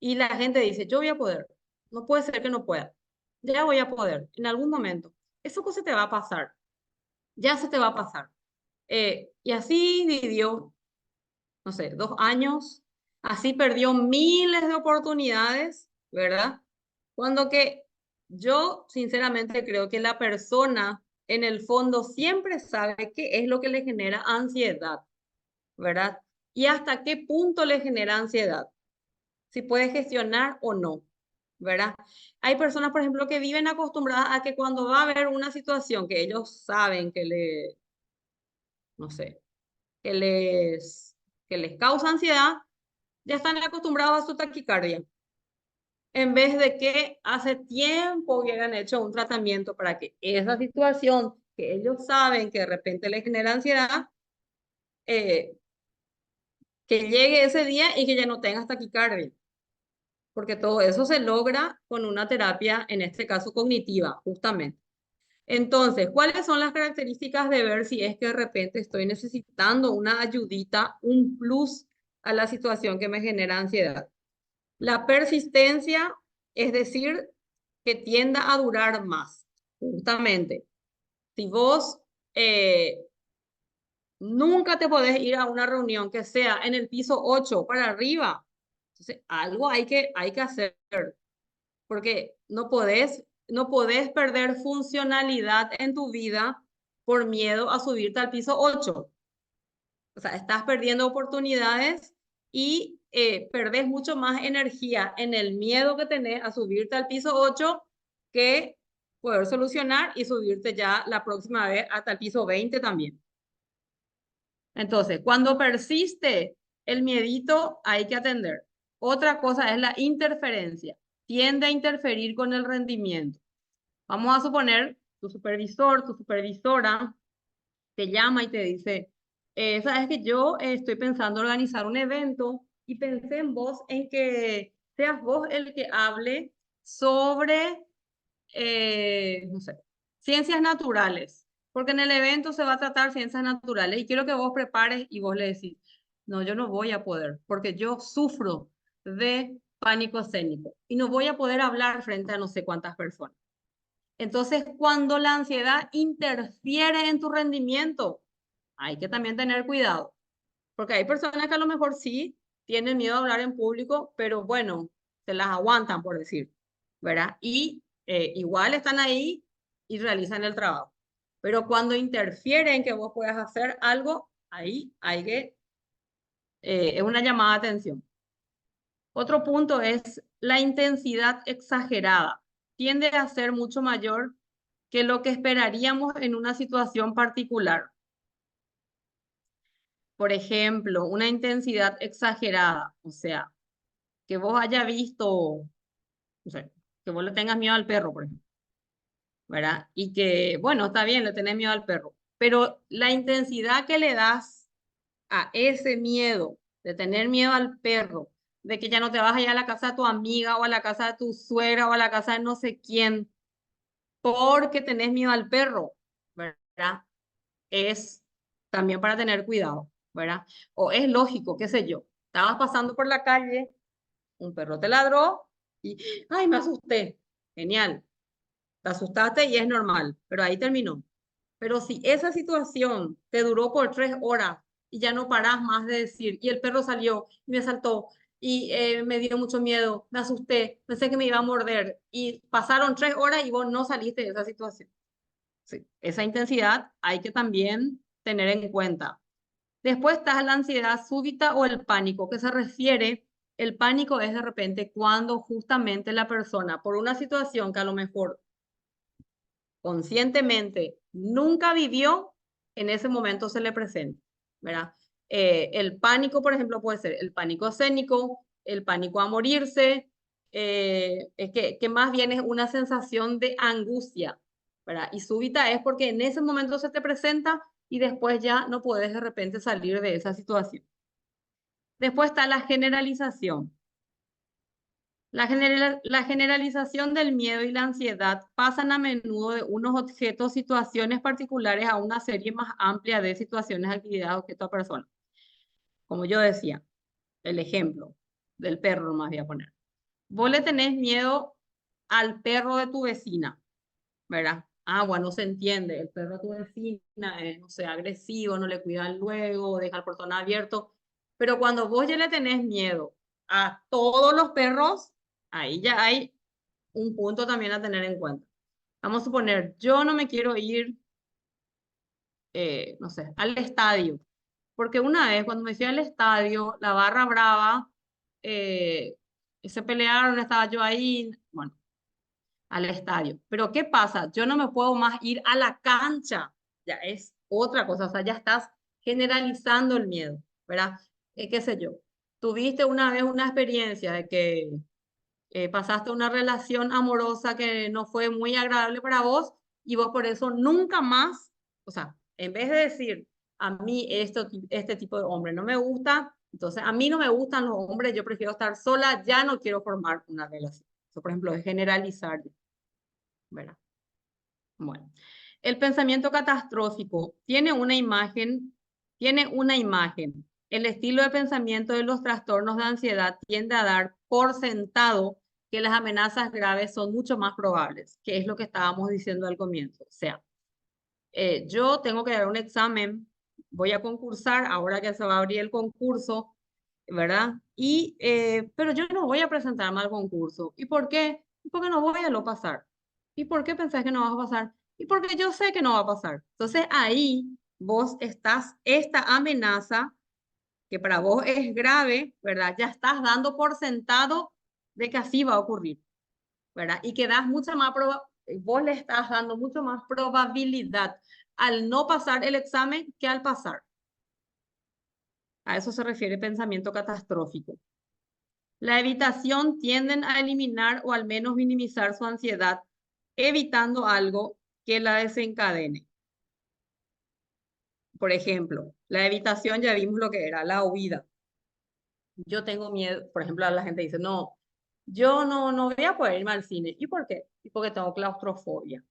y la gente dice, yo voy a poder, no puede ser que no pueda, ya voy a poder, en algún momento. Eso cosa te va a pasar, ya se te va a pasar. Y así vivió, no sé, 2 años, así perdió miles de oportunidades, ¿verdad? Cuando que yo sinceramente creo que la persona en el fondo siempre sabe qué es lo que le genera ansiedad, ¿verdad? Y hasta qué punto le genera ansiedad, si puede gestionar o no, ¿verdad? Hay personas, por ejemplo, que viven acostumbradas a que cuando va a haber una situación que ellos saben que no sé, que que les causa ansiedad, ya están acostumbrados a su taquicardia, en vez de que hace tiempo hubieran hecho un tratamiento para que esa situación que ellos saben que de repente les genera ansiedad, eh, que llegue ese día y que ya no tengas taquicardia, porque todo eso se logra con una terapia, en este caso cognitiva, justamente. Entonces, ¿cuáles son las características de ver si es que de repente estoy necesitando una ayudita, un plus a la situación que me genera ansiedad? La persistencia, es decir, que tienda a durar más, justamente. Si vos nunca te podés ir a una reunión que sea en el piso 8 para arriba, entonces algo hay que hacer, porque no podés perder funcionalidad en tu vida por miedo a subirte al piso 8. O sea, estás perdiendo oportunidades y perdés mucho más energía en el miedo que tenés a subirte al piso 8 que poder solucionar y subirte ya la próxima vez hasta el piso 20 también. Entonces, cuando persiste el miedito, hay que atender. Otra cosa es la interferencia. Tiende a interferir con el rendimiento. Vamos a suponer tu supervisor, tu supervisora te llama y te dice, sabes que yo estoy pensando organizar un evento y pensé en vos, en que seas vos el que hable sobre, no sé, ciencias naturales, porque en el evento se va a tratar ciencias naturales y quiero que vos prepares y vos le decís, no, yo no voy a poder, porque yo sufro de pánico escénico y no voy a poder hablar frente a no sé cuántas personas. Entonces, cuando la ansiedad interfiere en tu rendimiento, hay que también tener cuidado, porque hay personas que a lo mejor sí tienen miedo a hablar en público, pero bueno, se las aguantan, por decir, ¿verdad? Y igual están ahí y realizan el trabajo. Pero cuando interfiere en que vos puedas hacer algo, ahí hay que, es una llamada de atención. Otro punto es la intensidad exagerada. Tiende a ser mucho mayor que lo que esperaríamos en una situación particular. Por ejemplo, una intensidad exagerada, o sea, que vos hayas visto, no sé, que vos le tengas miedo al perro, por ejemplo, ¿verdad? Y que, bueno, está bien, le tenés miedo al perro, pero la intensidad que le das a ese miedo de tener miedo al perro, de que ya no te vas a ir a la casa de tu amiga o a la casa de tu suegra o a la casa de no sé quién, porque tenés miedo al perro, ¿verdad? Es también para tener cuidado, ¿verdad? O es lógico, qué sé yo, estabas pasando por la calle, un perro te ladró y, ay, me asusté. Genial, te asustaste y es normal, pero ahí terminó. Pero si esa situación te duró por 3 horas y ya no parás más de decir, y el perro salió y me saltó y me dio mucho miedo, me asusté, pensé que me iba a morder y pasaron 3 horas y vos no saliste de esa situación. Sí, esa intensidad hay que también tener en cuenta. Después está la ansiedad súbita o el pánico, que se refiere, el pánico es de repente cuando justamente la persona, por una situación que a lo mejor conscientemente nunca vivió, en ese momento se le presenta, ¿verdad? El pánico, por ejemplo, puede ser el pánico escénico, el pánico a morirse, que más bien es una sensación de angustia, ¿verdad? Y súbita es porque en ese momento se te presenta y después ya no puedes de repente salir de esa situación. Después está la generalización. La generalización del miedo y la ansiedad pasan a menudo de unos objetos, situaciones particulares a una serie más amplia de situaciones, actividades, objetos, personas. Como yo decía, el ejemplo del perro, nomás voy a poner. Vos le tenés miedo al perro de tu vecina, ¿verdad? Ah, bueno, se entiende, el perro de tu vecina es, no sé, agresivo, no le cuidan luego, deja el portón abierto, pero cuando vos ya le tenés miedo a todos los perros, ahí ya hay un punto también a tener en cuenta. Vamos a suponer, yo no me quiero ir, no sé, al estadio, porque una vez cuando me fui al estadio, la barra brava, eh, se pelearon, estaba yo ahí, bueno, al estadio. Pero ¿qué pasa? Yo no me puedo más ir a la cancha, ya es otra cosa, o sea, ya estás generalizando el miedo, ¿verdad? Qué sé yo, tuviste una vez una experiencia de que pasaste una relación amorosa que no fue muy agradable para vos y vos por eso nunca más, o sea, en vez de decir, a mí este tipo de hombre no me gusta, entonces a mí no me gustan los hombres, yo prefiero estar sola, ya no quiero formar una relación. Eso, por ejemplo, es generalizar, ¿verdad? Bueno, el pensamiento catastrófico tiene una imagen. El estilo de pensamiento de los trastornos de ansiedad tiende a dar por sentado que las amenazas graves son mucho más probables, que es lo que estábamos diciendo al comienzo. O sea, yo tengo que dar un examen, voy a concursar, ahora que se va a abrir el concurso, ¿verdad? Pero yo no voy a presentarme al concurso. ¿Y por qué? Porque no voy a lo pasar. ¿Y por qué pensás que no vas a pasar? Y porque yo sé que no va a pasar. Entonces ahí vos estás, esta amenaza, que para vos es grave, ¿verdad? Ya estás dando por sentado de que así va a ocurrir, ¿verdad? Y que das mucha más vos le estás dando mucho más probabilidad al no pasar el examen que al pasar. A eso se refiere pensamiento catastrófico. La evitación tienden a eliminar o al menos minimizar su ansiedad, evitando algo que la desencadene. Por ejemplo, la evitación ya vimos lo que era, la huida. Yo tengo miedo, por ejemplo, la gente dice, no, yo no voy a poder irme al cine. ¿Y por qué? Y porque tengo claustrofobia.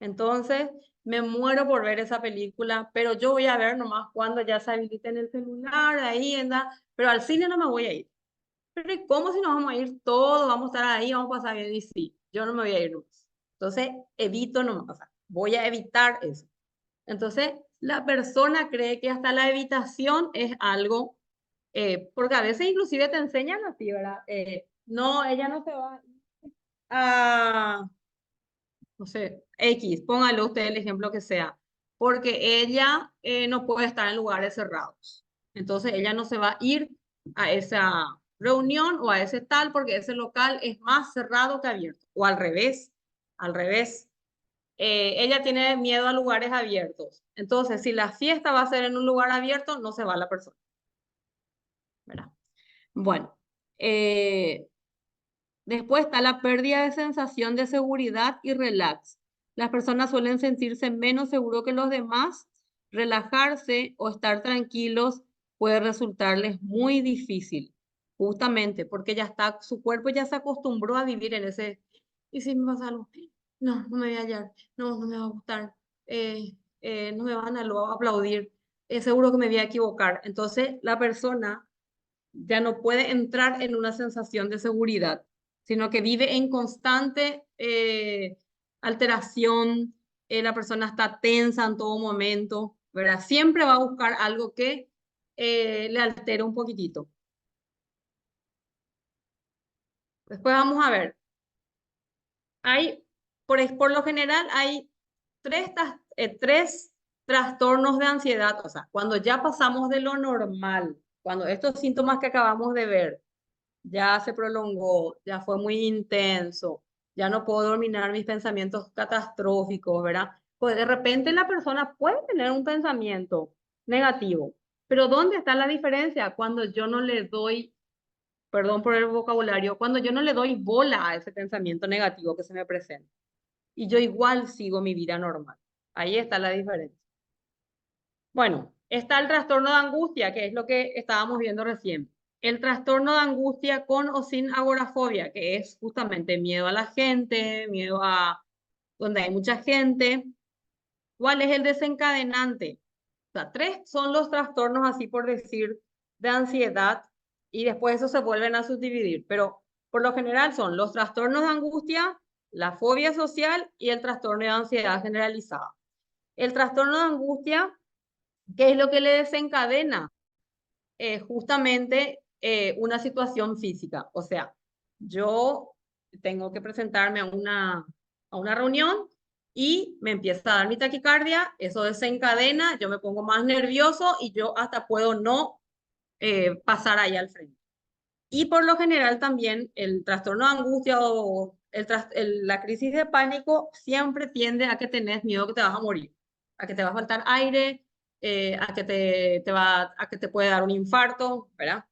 Entonces, me muero por ver esa película, pero yo voy a ver nomás cuando ya se habilite en el celular, ahí, anda, pero al cine no me voy a ir. Pero ¿y cómo si nos vamos a ir todos? Vamos a estar ahí, vamos a pasar bien. Y sí, yo no me voy a ir nomás. Entonces, evito no me pasar. Voy a evitar eso. Entonces, la persona cree que hasta la evitación es algo, porque a veces inclusive te enseñan así, ¿verdad? No, ella no se va a, no sé, X, póngale usted el ejemplo que sea, porque ella no puede estar en lugares cerrados. Entonces, ella no se va a ir a esa reunión o a ese tal porque ese local es más cerrado que abierto. O al revés, al revés. Ella tiene miedo a lugares abiertos. Entonces, si la fiesta va a ser en un lugar abierto, no se va la persona, ¿verdad? Bueno, eh, después está la pérdida de sensación de seguridad y relax. Las personas suelen sentirse menos seguros que los demás. Relajarse o estar tranquilos puede resultarles muy difícil, justamente porque ya está, su cuerpo ya se acostumbró a vivir en ese, ¿y si me pasa algo? No, no me voy a hallar, no, no me va a gustar, no me van a aplaudir, seguro que me voy a equivocar. Entonces, la persona ya no puede entrar en una sensación de seguridad, sino que vive en constante alteración, la persona está tensa en todo momento, ¿verdad? Siempre va a buscar algo que le altere un poquitito. Después vamos a ver, hay, por lo general hay tres trastornos de ansiedad, o sea, cuando ya pasamos de lo normal, cuando estos síntomas que acabamos de ver, ya se prolongó, ya fue muy intenso, ya no puedo dominar mis pensamientos catastróficos, ¿verdad? Pues de repente la persona puede tener un pensamiento negativo, pero ¿dónde está la diferencia? Cuando yo no le doy, perdón por el vocabulario, cuando yo no le doy bola a ese pensamiento negativo que se me presenta y yo igual sigo mi vida normal. Ahí está la diferencia. Bueno, está el trastorno de angustia, que es lo que estábamos viendo recién. El trastorno de angustia con o sin agorafobia, que es justamente miedo a la gente, miedo a donde hay mucha gente. ¿Cuál es el desencadenante? O sea, tres son los trastornos, así por decir, de ansiedad, y después eso se vuelven a subdividir, pero por lo general son los trastornos de angustia, la fobia social y el trastorno de ansiedad generalizada. El trastorno de angustia, ¿qué es lo que le desencadena? Justamente una situación física. O sea, yo tengo que presentarme a una reunión y me empieza a dar mi taquicardia, eso desencadena, yo me pongo más nervioso y yo hasta puedo no pasar ahí al frente. Y por lo general también el trastorno de angustia o la crisis de pánico siempre tiende a que tenés miedo que te vas a morir, a que te va a faltar aire, a que a que te puede dar un infarto, ¿verdad?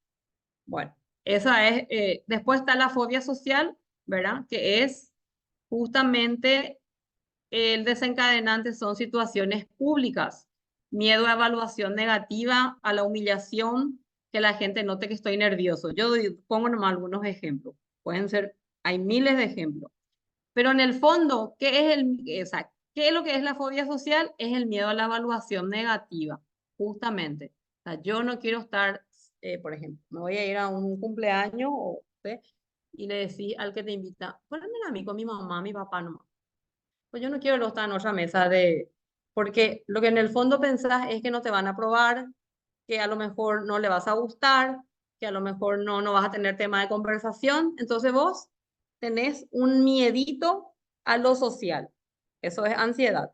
Bueno, esa es, después está la fobia social, ¿verdad? Que es justamente el desencadenante son situaciones públicas, miedo a evaluación negativa, a la humillación, que la gente note que estoy nervioso. Pongo nomás algunos ejemplos. Pueden ser, hay miles de ejemplos. Pero en el fondo, ¿qué es lo que es la fobia social? Es el miedo a la evaluación negativa, justamente. O sea, yo no quiero estar, por ejemplo, me voy a ir a un cumpleaños ¿sí? Y le decís al que te invita, ponme a mí con mi mamá, mi papá nomás. Pues yo no quiero estar en otra mesa porque lo que en el fondo pensás es que no te van a aprobar, que a lo mejor no le vas a gustar, que a lo mejor no vas a tener tema de conversación. Entonces vos tenés un miedito a lo social. Eso es ansiedad.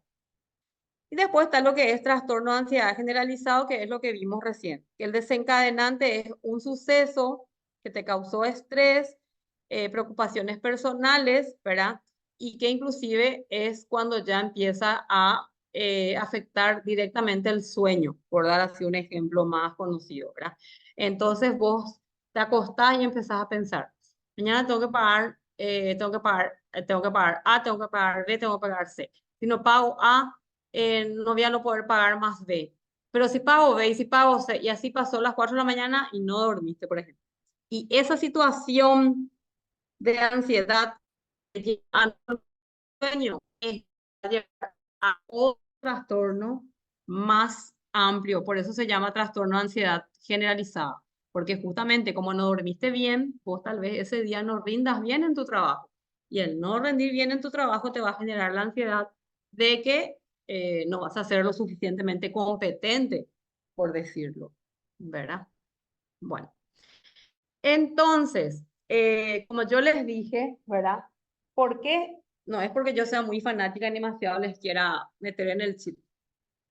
Y después está lo que es trastorno de ansiedad generalizado, que es lo que vimos recién. Que el desencadenante es un suceso que te causó estrés, preocupaciones personales, ¿verdad? Y que inclusive es cuando ya empieza a afectar directamente el sueño, por dar así un ejemplo más conocido, ¿verdad? Entonces vos te acostás y empezás a pensar, mañana tengo que pagar, tengo que pagar A, tengo que pagar B, tengo que pagar C. Si no pago A, no voy a no poder pagar más B. Pero si pago B y si pago C, y así pasó las 4 de la mañana y no dormiste, por ejemplo. Y esa situación de ansiedad al sueño es llevar a otro trastorno más amplio. Por eso se llama trastorno de ansiedad generalizada. Porque justamente como no dormiste bien, vos tal vez ese día no rindas bien en tu trabajo. Y el no rendir bien en tu trabajo te va a generar la ansiedad de que no vas a ser lo suficientemente competente, por decirlo, ¿verdad? Bueno, entonces, como yo les dije, ¿verdad? ¿Por qué? No es porque yo sea muy fanática ni demasiado les quiera meter en el chip.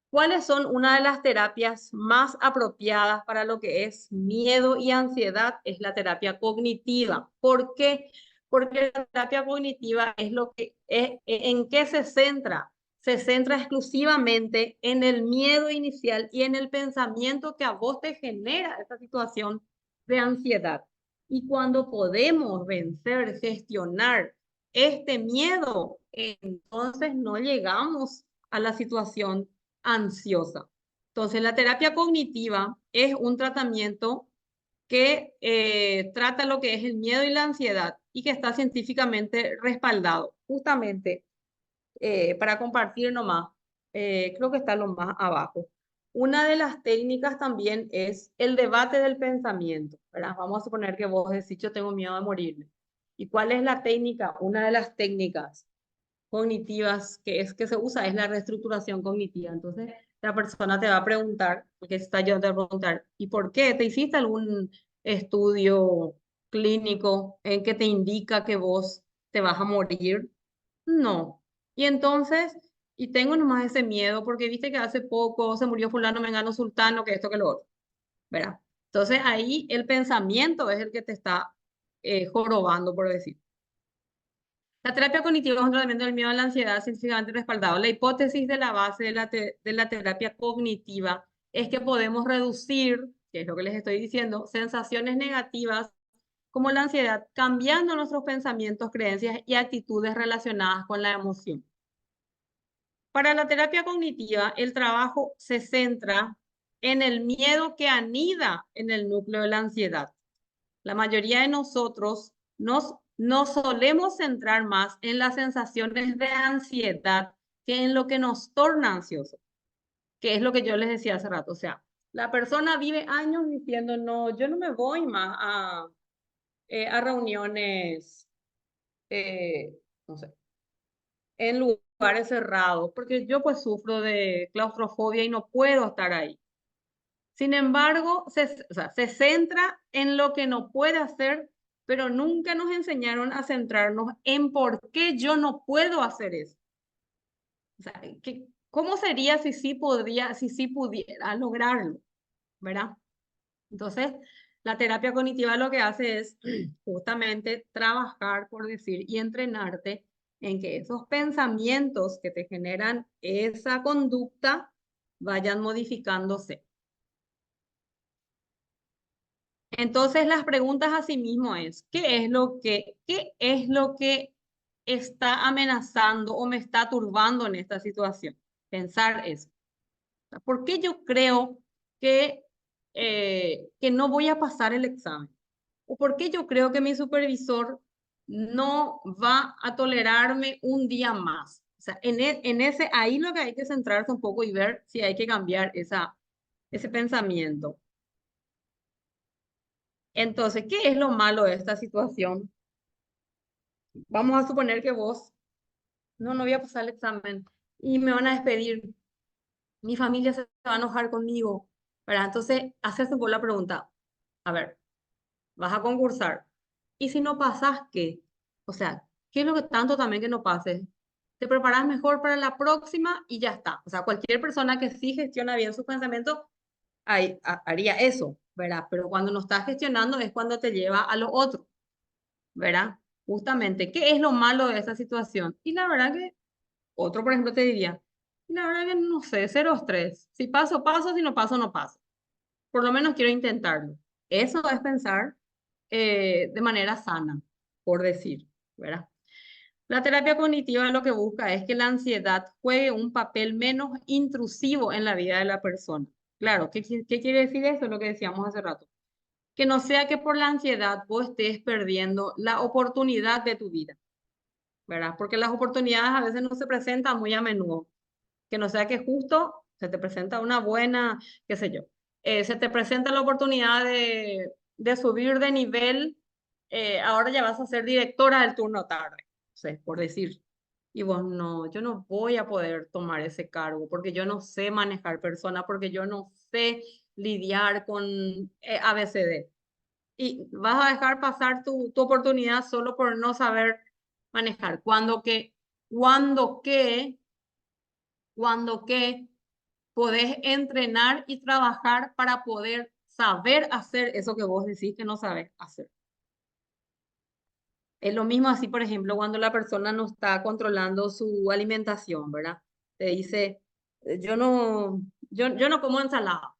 ¿Cuáles son una de las terapias más apropiadas para lo que es miedo y ansiedad? Es la terapia cognitiva. ¿Por qué? Porque la terapia cognitiva es lo que ¿en qué se centra? Se centra exclusivamente en el miedo inicial y en el pensamiento que a vos te genera esta situación de ansiedad. Y cuando podemos vencer, gestionar este miedo, entonces no llegamos a la situación ansiosa. Entonces, la terapia cognitiva es un tratamiento que trata lo que es el miedo y la ansiedad y que está científicamente respaldado. Justamente, para compartir nomás, creo que está lo más abajo. Una de las técnicas también es el debate del pensamiento, ¿verdad? Vamos a suponer que vos decís, yo tengo miedo de morirme. ¿Y cuál es la técnica? Una de las técnicas cognitivas que se usa es la reestructuración cognitiva. Entonces, la persona te va a preguntar, porque está yo te va a preguntar, ¿y por qué? ¿Te hiciste algún estudio clínico en que te indica que vos te vas a morir? No. Y entonces, y tengo nomás ese miedo, porque viste que hace poco se murió fulano, mengano, sultano, que esto, que lo otro, ¿verdad? Entonces ahí el pensamiento es el que te está jorobando, por decir. La terapia cognitiva es un tratamiento del miedo a la ansiedad científicamente respaldado. La hipótesis de la base de la terapia cognitiva es que podemos reducir, que es lo que les estoy diciendo, sensaciones negativas como la ansiedad, cambiando nuestros pensamientos, creencias y actitudes relacionadas con la emoción. Para la terapia cognitiva, el trabajo se centra en el miedo que anida en el núcleo de la ansiedad. La mayoría de nosotros nos solemos centrar más en las sensaciones de ansiedad que en lo que nos torna ansiosos, que es lo que yo les decía hace rato. O sea, la persona vive años diciendo, no, yo no me voy más a reuniones, no sé, en lugares cerrados, porque yo pues sufro de claustrofobia y no puedo estar ahí. Sin embargo, o sea, se centra en lo que no puede hacer, pero nunca nos enseñaron a centrarnos en por qué yo no puedo hacer eso. O sea, ¿cómo sería si sí podría, si sí pudiera lograrlo? ¿Verdad? Entonces, la terapia cognitiva lo que hace es justamente trabajar, por decir, y entrenarte en que esos pensamientos que te generan esa conducta vayan modificándose. Entonces, las preguntas a sí mismo es, qué es lo que está amenazando o me está turbando en esta situación? Pensar eso. ¿Por qué yo creo que no voy a pasar el examen? ¿O por qué yo creo que mi supervisor no va a tolerarme un día más? O sea, en ese, ahí lo que hay que centrarse un poco y ver si hay que cambiar ese pensamiento. Entonces, ¿qué es lo malo de esta situación? Vamos a suponer que vos, no voy a pasar el examen y me van a despedir, mi familia se va a enojar conmigo, ¿verdad? Entonces, hacerse por la pregunta, a ver, vas a concursar, y si no pasas, ¿qué? O sea, ¿qué es lo que tanto también que no pases? Te preparas mejor para la próxima y ya está. O sea, cualquier persona que sí gestiona bien sus pensamientos, haría eso, ¿verdad? Pero cuando no estás gestionando es cuando te lleva a lo otro. ¿Verdad? Justamente, ¿qué es lo malo de esa situación? Y la verdad que, otro por ejemplo te diría, la verdad que no sé, cero estrés. Si paso, paso, si no paso, no paso. Por lo menos quiero intentarlo. Eso es pensar de manera sana, por decir, ¿verdad? La terapia cognitiva lo que busca es que la ansiedad juegue un papel menos intrusivo en la vida de la persona. Claro, ¿qué quiere decir eso? Lo que decíamos hace rato, que no sea que por la ansiedad vos estés perdiendo la oportunidad de tu vida, ¿verdad? Porque las oportunidades a veces no se presentan muy a menudo, que no sea que justo se te presenta una buena, qué sé yo, se te presenta la oportunidad de subir de nivel, ahora ya vas a ser directora del turno tarde, o sea, por decir. Y vos no, yo no voy a poder tomar ese cargo porque yo no sé manejar personas, porque yo no sé lidiar con ABCD. Y vas a dejar pasar tu oportunidad solo por no saber manejar. Cuando que, cuando que podés entrenar y trabajar para poder saber hacer eso que vos decís que no sabes hacer. Es lo mismo así, por ejemplo, cuando la persona no está controlando su alimentación, ¿verdad? Te dice, yo no como ensalada,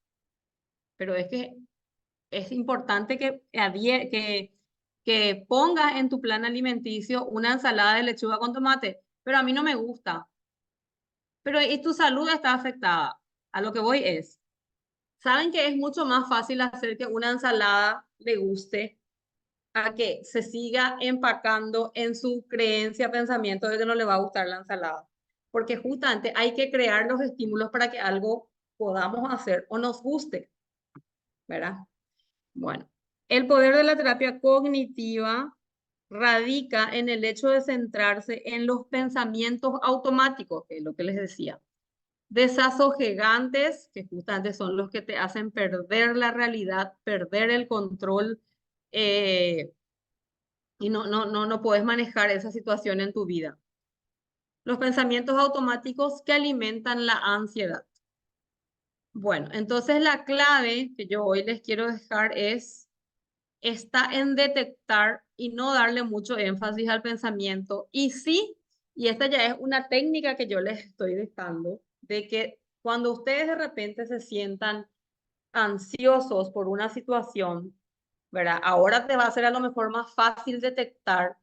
pero es que es importante que pongas en tu plan alimenticio una ensalada de lechuga con tomate, pero a mí no me gusta. Pero y tu salud está afectada. A lo que voy es, ¿saben que es mucho más fácil hacer que una ensalada le guste a que se siga empacando en su creencia, pensamiento de que no le va a gustar la ensalada? Porque justamente hay que crear los estímulos para que algo podamos hacer o nos guste, ¿verdad? Bueno, el poder de la terapia cognitiva radica en el hecho de centrarse en los pensamientos automáticos, que es lo que les decía. Gigantes, que justamente son los que te hacen perder la realidad, perder el control, y no puedes manejar esa situación en tu vida. Los pensamientos automáticos que alimentan la ansiedad. Bueno, entonces la clave que yo hoy les quiero dejar es está en detectar y no darle mucho énfasis al pensamiento. Y sí, y esta ya es una técnica que yo les estoy dejando, de que cuando ustedes de repente se sientan ansiosos por una situación, ¿verdad? Ahora te va a ser a lo mejor más fácil detectar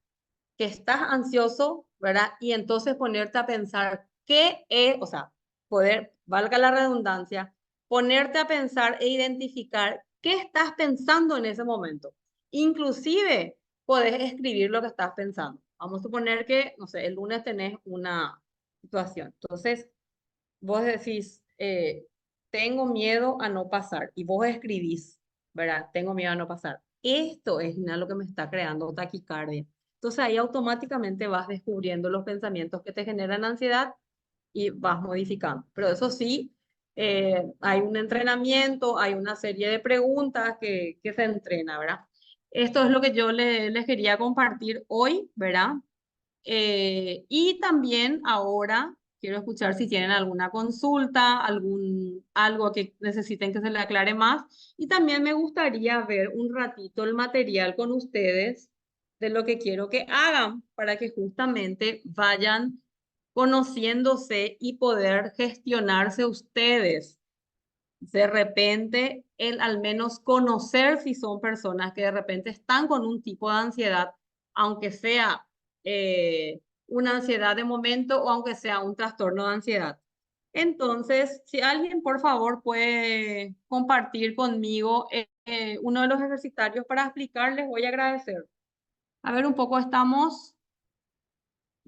que estás ansioso, ¿verdad? Y entonces ponerte a pensar qué es, o sea, poder, valga la redundancia, ponerte a pensar e identificar qué estás pensando en ese momento. Inclusive, podés escribir lo que estás pensando. Vamos a suponer que, no sé, el lunes tenés una situación. Entonces, vos decís, tengo miedo a no pasar, y vos escribís, ¿verdad? Tengo miedo a no pasar. Esto es lo que me está creando taquicardia. Entonces ahí automáticamente vas descubriendo los pensamientos que te generan ansiedad y vas modificando. Pero eso sí, hay un entrenamiento, hay una serie de preguntas que se entrena, ¿verdad? Esto es lo que yo les quería compartir hoy, ¿verdad? Y también ahora quiero escuchar si tienen alguna consulta, algo que necesiten que se le aclare más. Y también me gustaría ver un ratito el material con ustedes de lo que quiero que hagan para que justamente vayan conociéndose y poder gestionarse ustedes. De repente, el al menos conocer si son personas que de repente están con un tipo de ansiedad, aunque sea una ansiedad de momento o aunque sea un trastorno de ansiedad. Entonces, si alguien por favor puede compartir conmigo uno de los ejercitarios para explicarles, voy a agradecer. A ver, un poco estamos,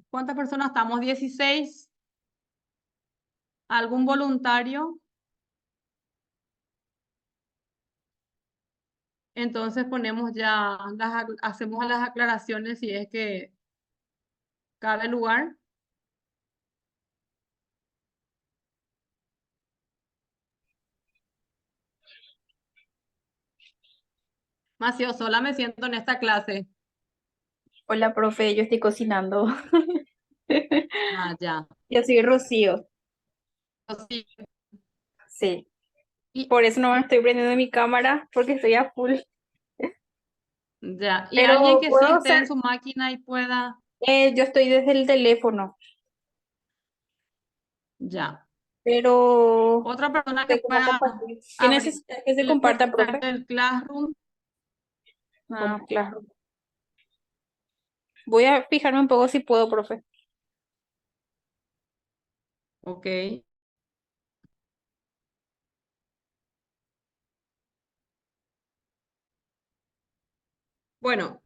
¿cuántas personas estamos? 16. ¿Algún voluntario? Entonces ponemos ya, hacemos las aclaraciones si es que cabe lugar. Macio, sola me siento en esta clase. Hola, profe, yo estoy cocinando. Ah, ya. Yo soy Rocío, Sí. sí. Y, Por eso no me estoy prendiendo mi cámara, porque estoy a full. ya. Y alguien Pero que sí puedo esté en hacer, su máquina y pueda, yo estoy desde el teléfono, ya. pero Otra persona que sé cómo pueda compartir. ¿Qué abrir necesitas que se el comparta, profe? Classroom. Ah, Como, claro. Voy a fijarme un poco si puedo, profe. ok. Bueno,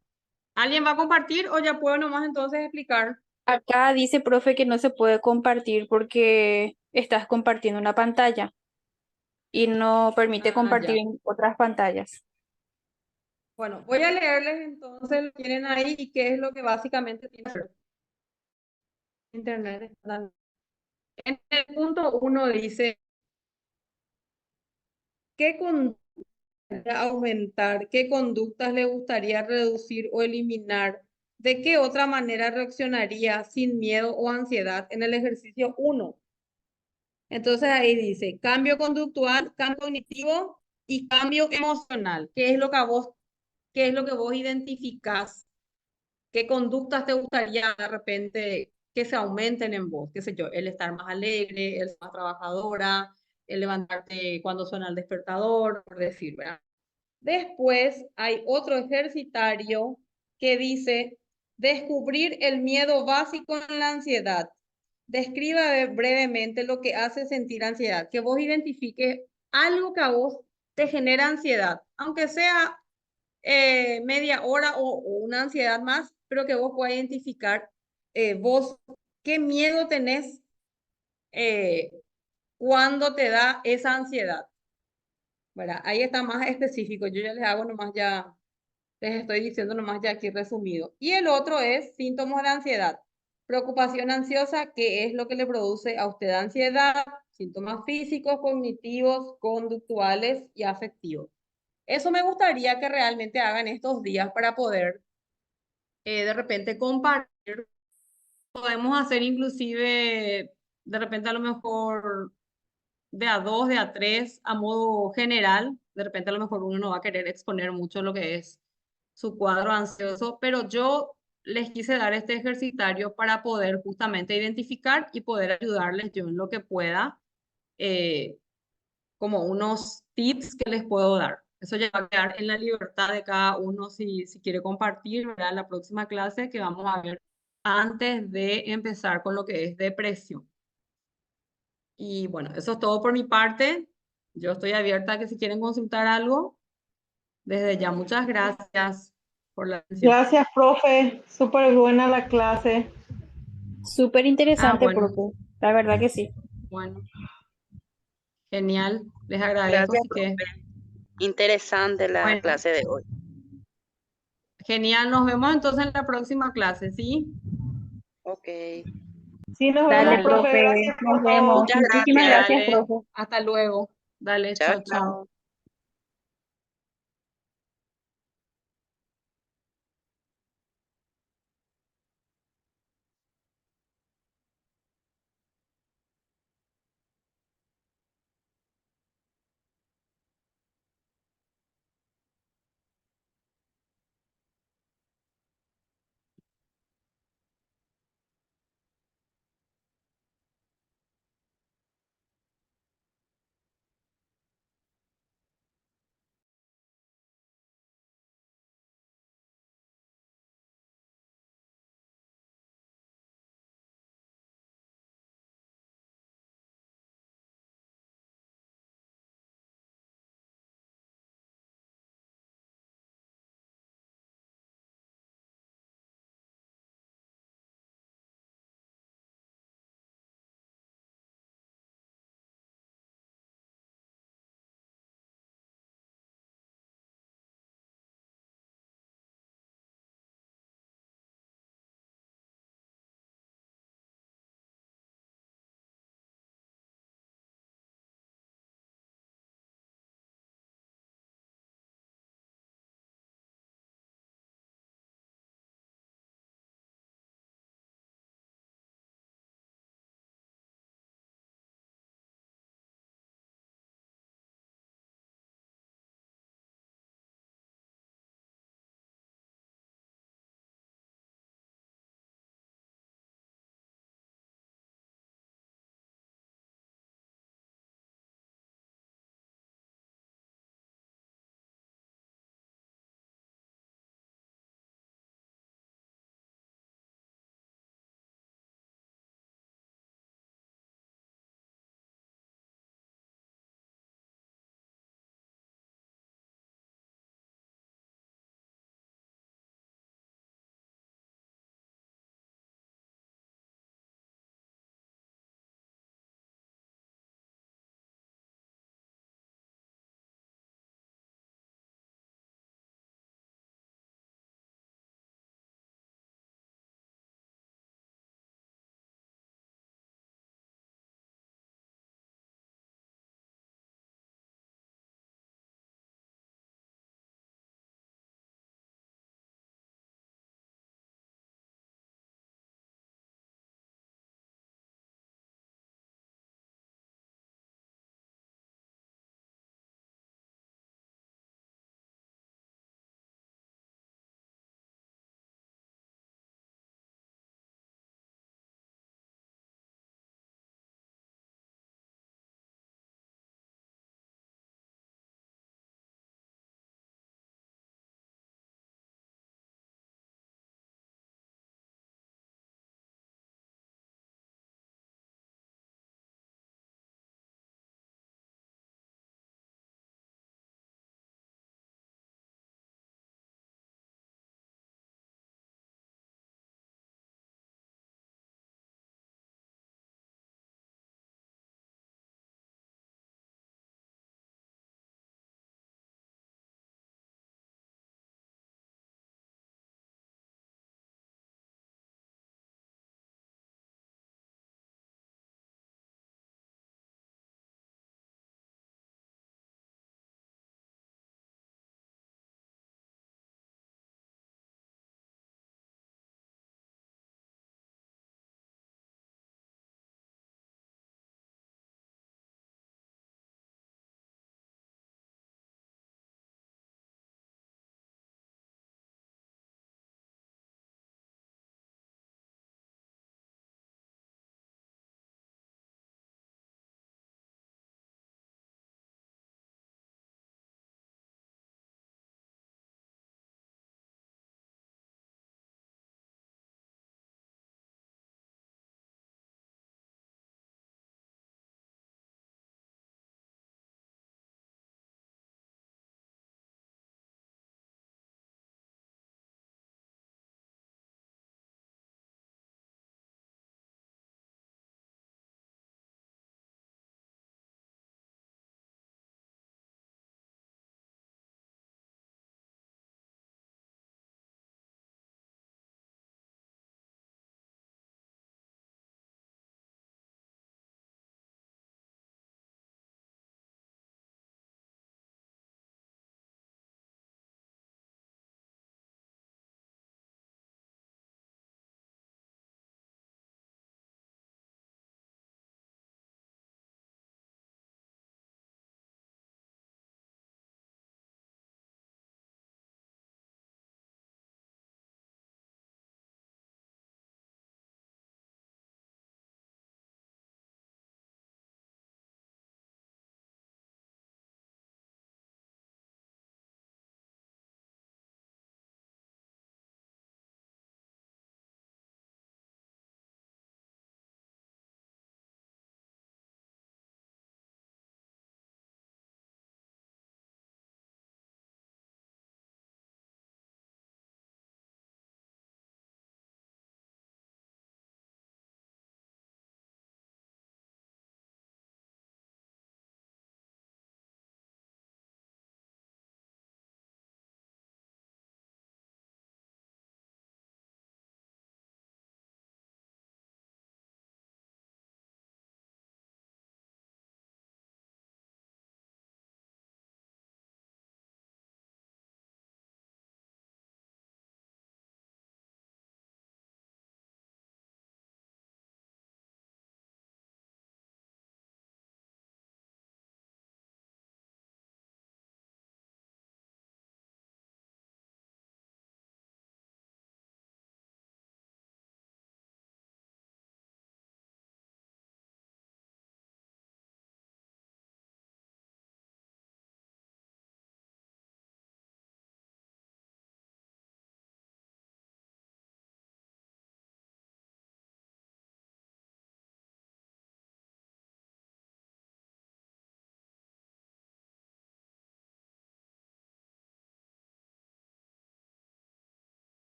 ¿alguien va a compartir o ya puedo nomás entonces explicar? Acá dice, profe, que no se puede compartir porque estás compartiendo una pantalla y no permite Ah, compartir ya. en otras pantallas. Bueno, voy a leerles entonces lo que tienen ahí y qué es lo que básicamente tiene que hacer. Internet. En el punto uno dice, ¿qué conducta aumentar? ¿Qué conductas le gustaría reducir o eliminar? ¿De qué otra manera reaccionaría sin miedo o ansiedad en el ejercicio uno? Entonces ahí dice, cambio conductual, cambio cognitivo y cambio emocional. ¿Qué es lo que a vos, qué es lo que vos identificás? ¿Qué conductas te gustaría de repente que se aumenten en vos? ¿Qué sé yo? El estar más alegre, el ser más trabajadora, el levantarte cuando suena el despertador, por decir, ¿verdad? Después hay otro ejercitario que dice, descubrir el miedo básico en la ansiedad. Describa brevemente lo que hace sentir ansiedad, que vos identifiques algo que a vos te genera ansiedad, aunque sea media hora o una ansiedad más, pero que vos puedas identificar vos qué miedo tenés eh, cuando te da esa ansiedad, ¿verdad? Ahí está más específico, yo ya les hago nomás ya, les estoy diciendo nomás ya aquí resumido. Y el otro es síntomas de ansiedad. Preocupación ansiosa, ¿qué es lo que le produce a usted ansiedad? Síntomas físicos, cognitivos, conductuales y afectivos. Eso me gustaría que realmente hagan estos días para poder de repente compartir. Podemos hacer inclusive, de repente a lo mejor de a dos, de a tres, a modo general. De repente a lo mejor uno no va a querer exponer mucho lo que es su cuadro ansioso, pero yo les quise dar este ejercitario para poder justamente identificar y poder ayudarles yo en lo que pueda, eh, como unos tips que les puedo dar. Eso ya va a quedar en la libertad de cada uno si quiere compartir, ¿verdad? La próxima clase que vamos a ver antes de empezar con lo que es depresión. Y bueno, eso es todo por mi parte. Yo estoy abierta a que si quieren consultar algo, desde ya muchas gracias por la atención. Gracias, profe. Súper buena la clase. Súper interesante, Bueno, profe. La verdad que sí. bueno, genial. Les agradezco, Gracias, así que, profe. Interesante la bueno, clase de hoy. genial. Nos vemos entonces en la próxima clase, ¿sí? Ok. Sí, nos Dale, vemos, Dale. profe. profe. Gracias Nos por todo. vemos. Muchas Muchísimas gracias. gracias, Dale, profe. hasta luego. Dale, Chao, chao, chao. chao.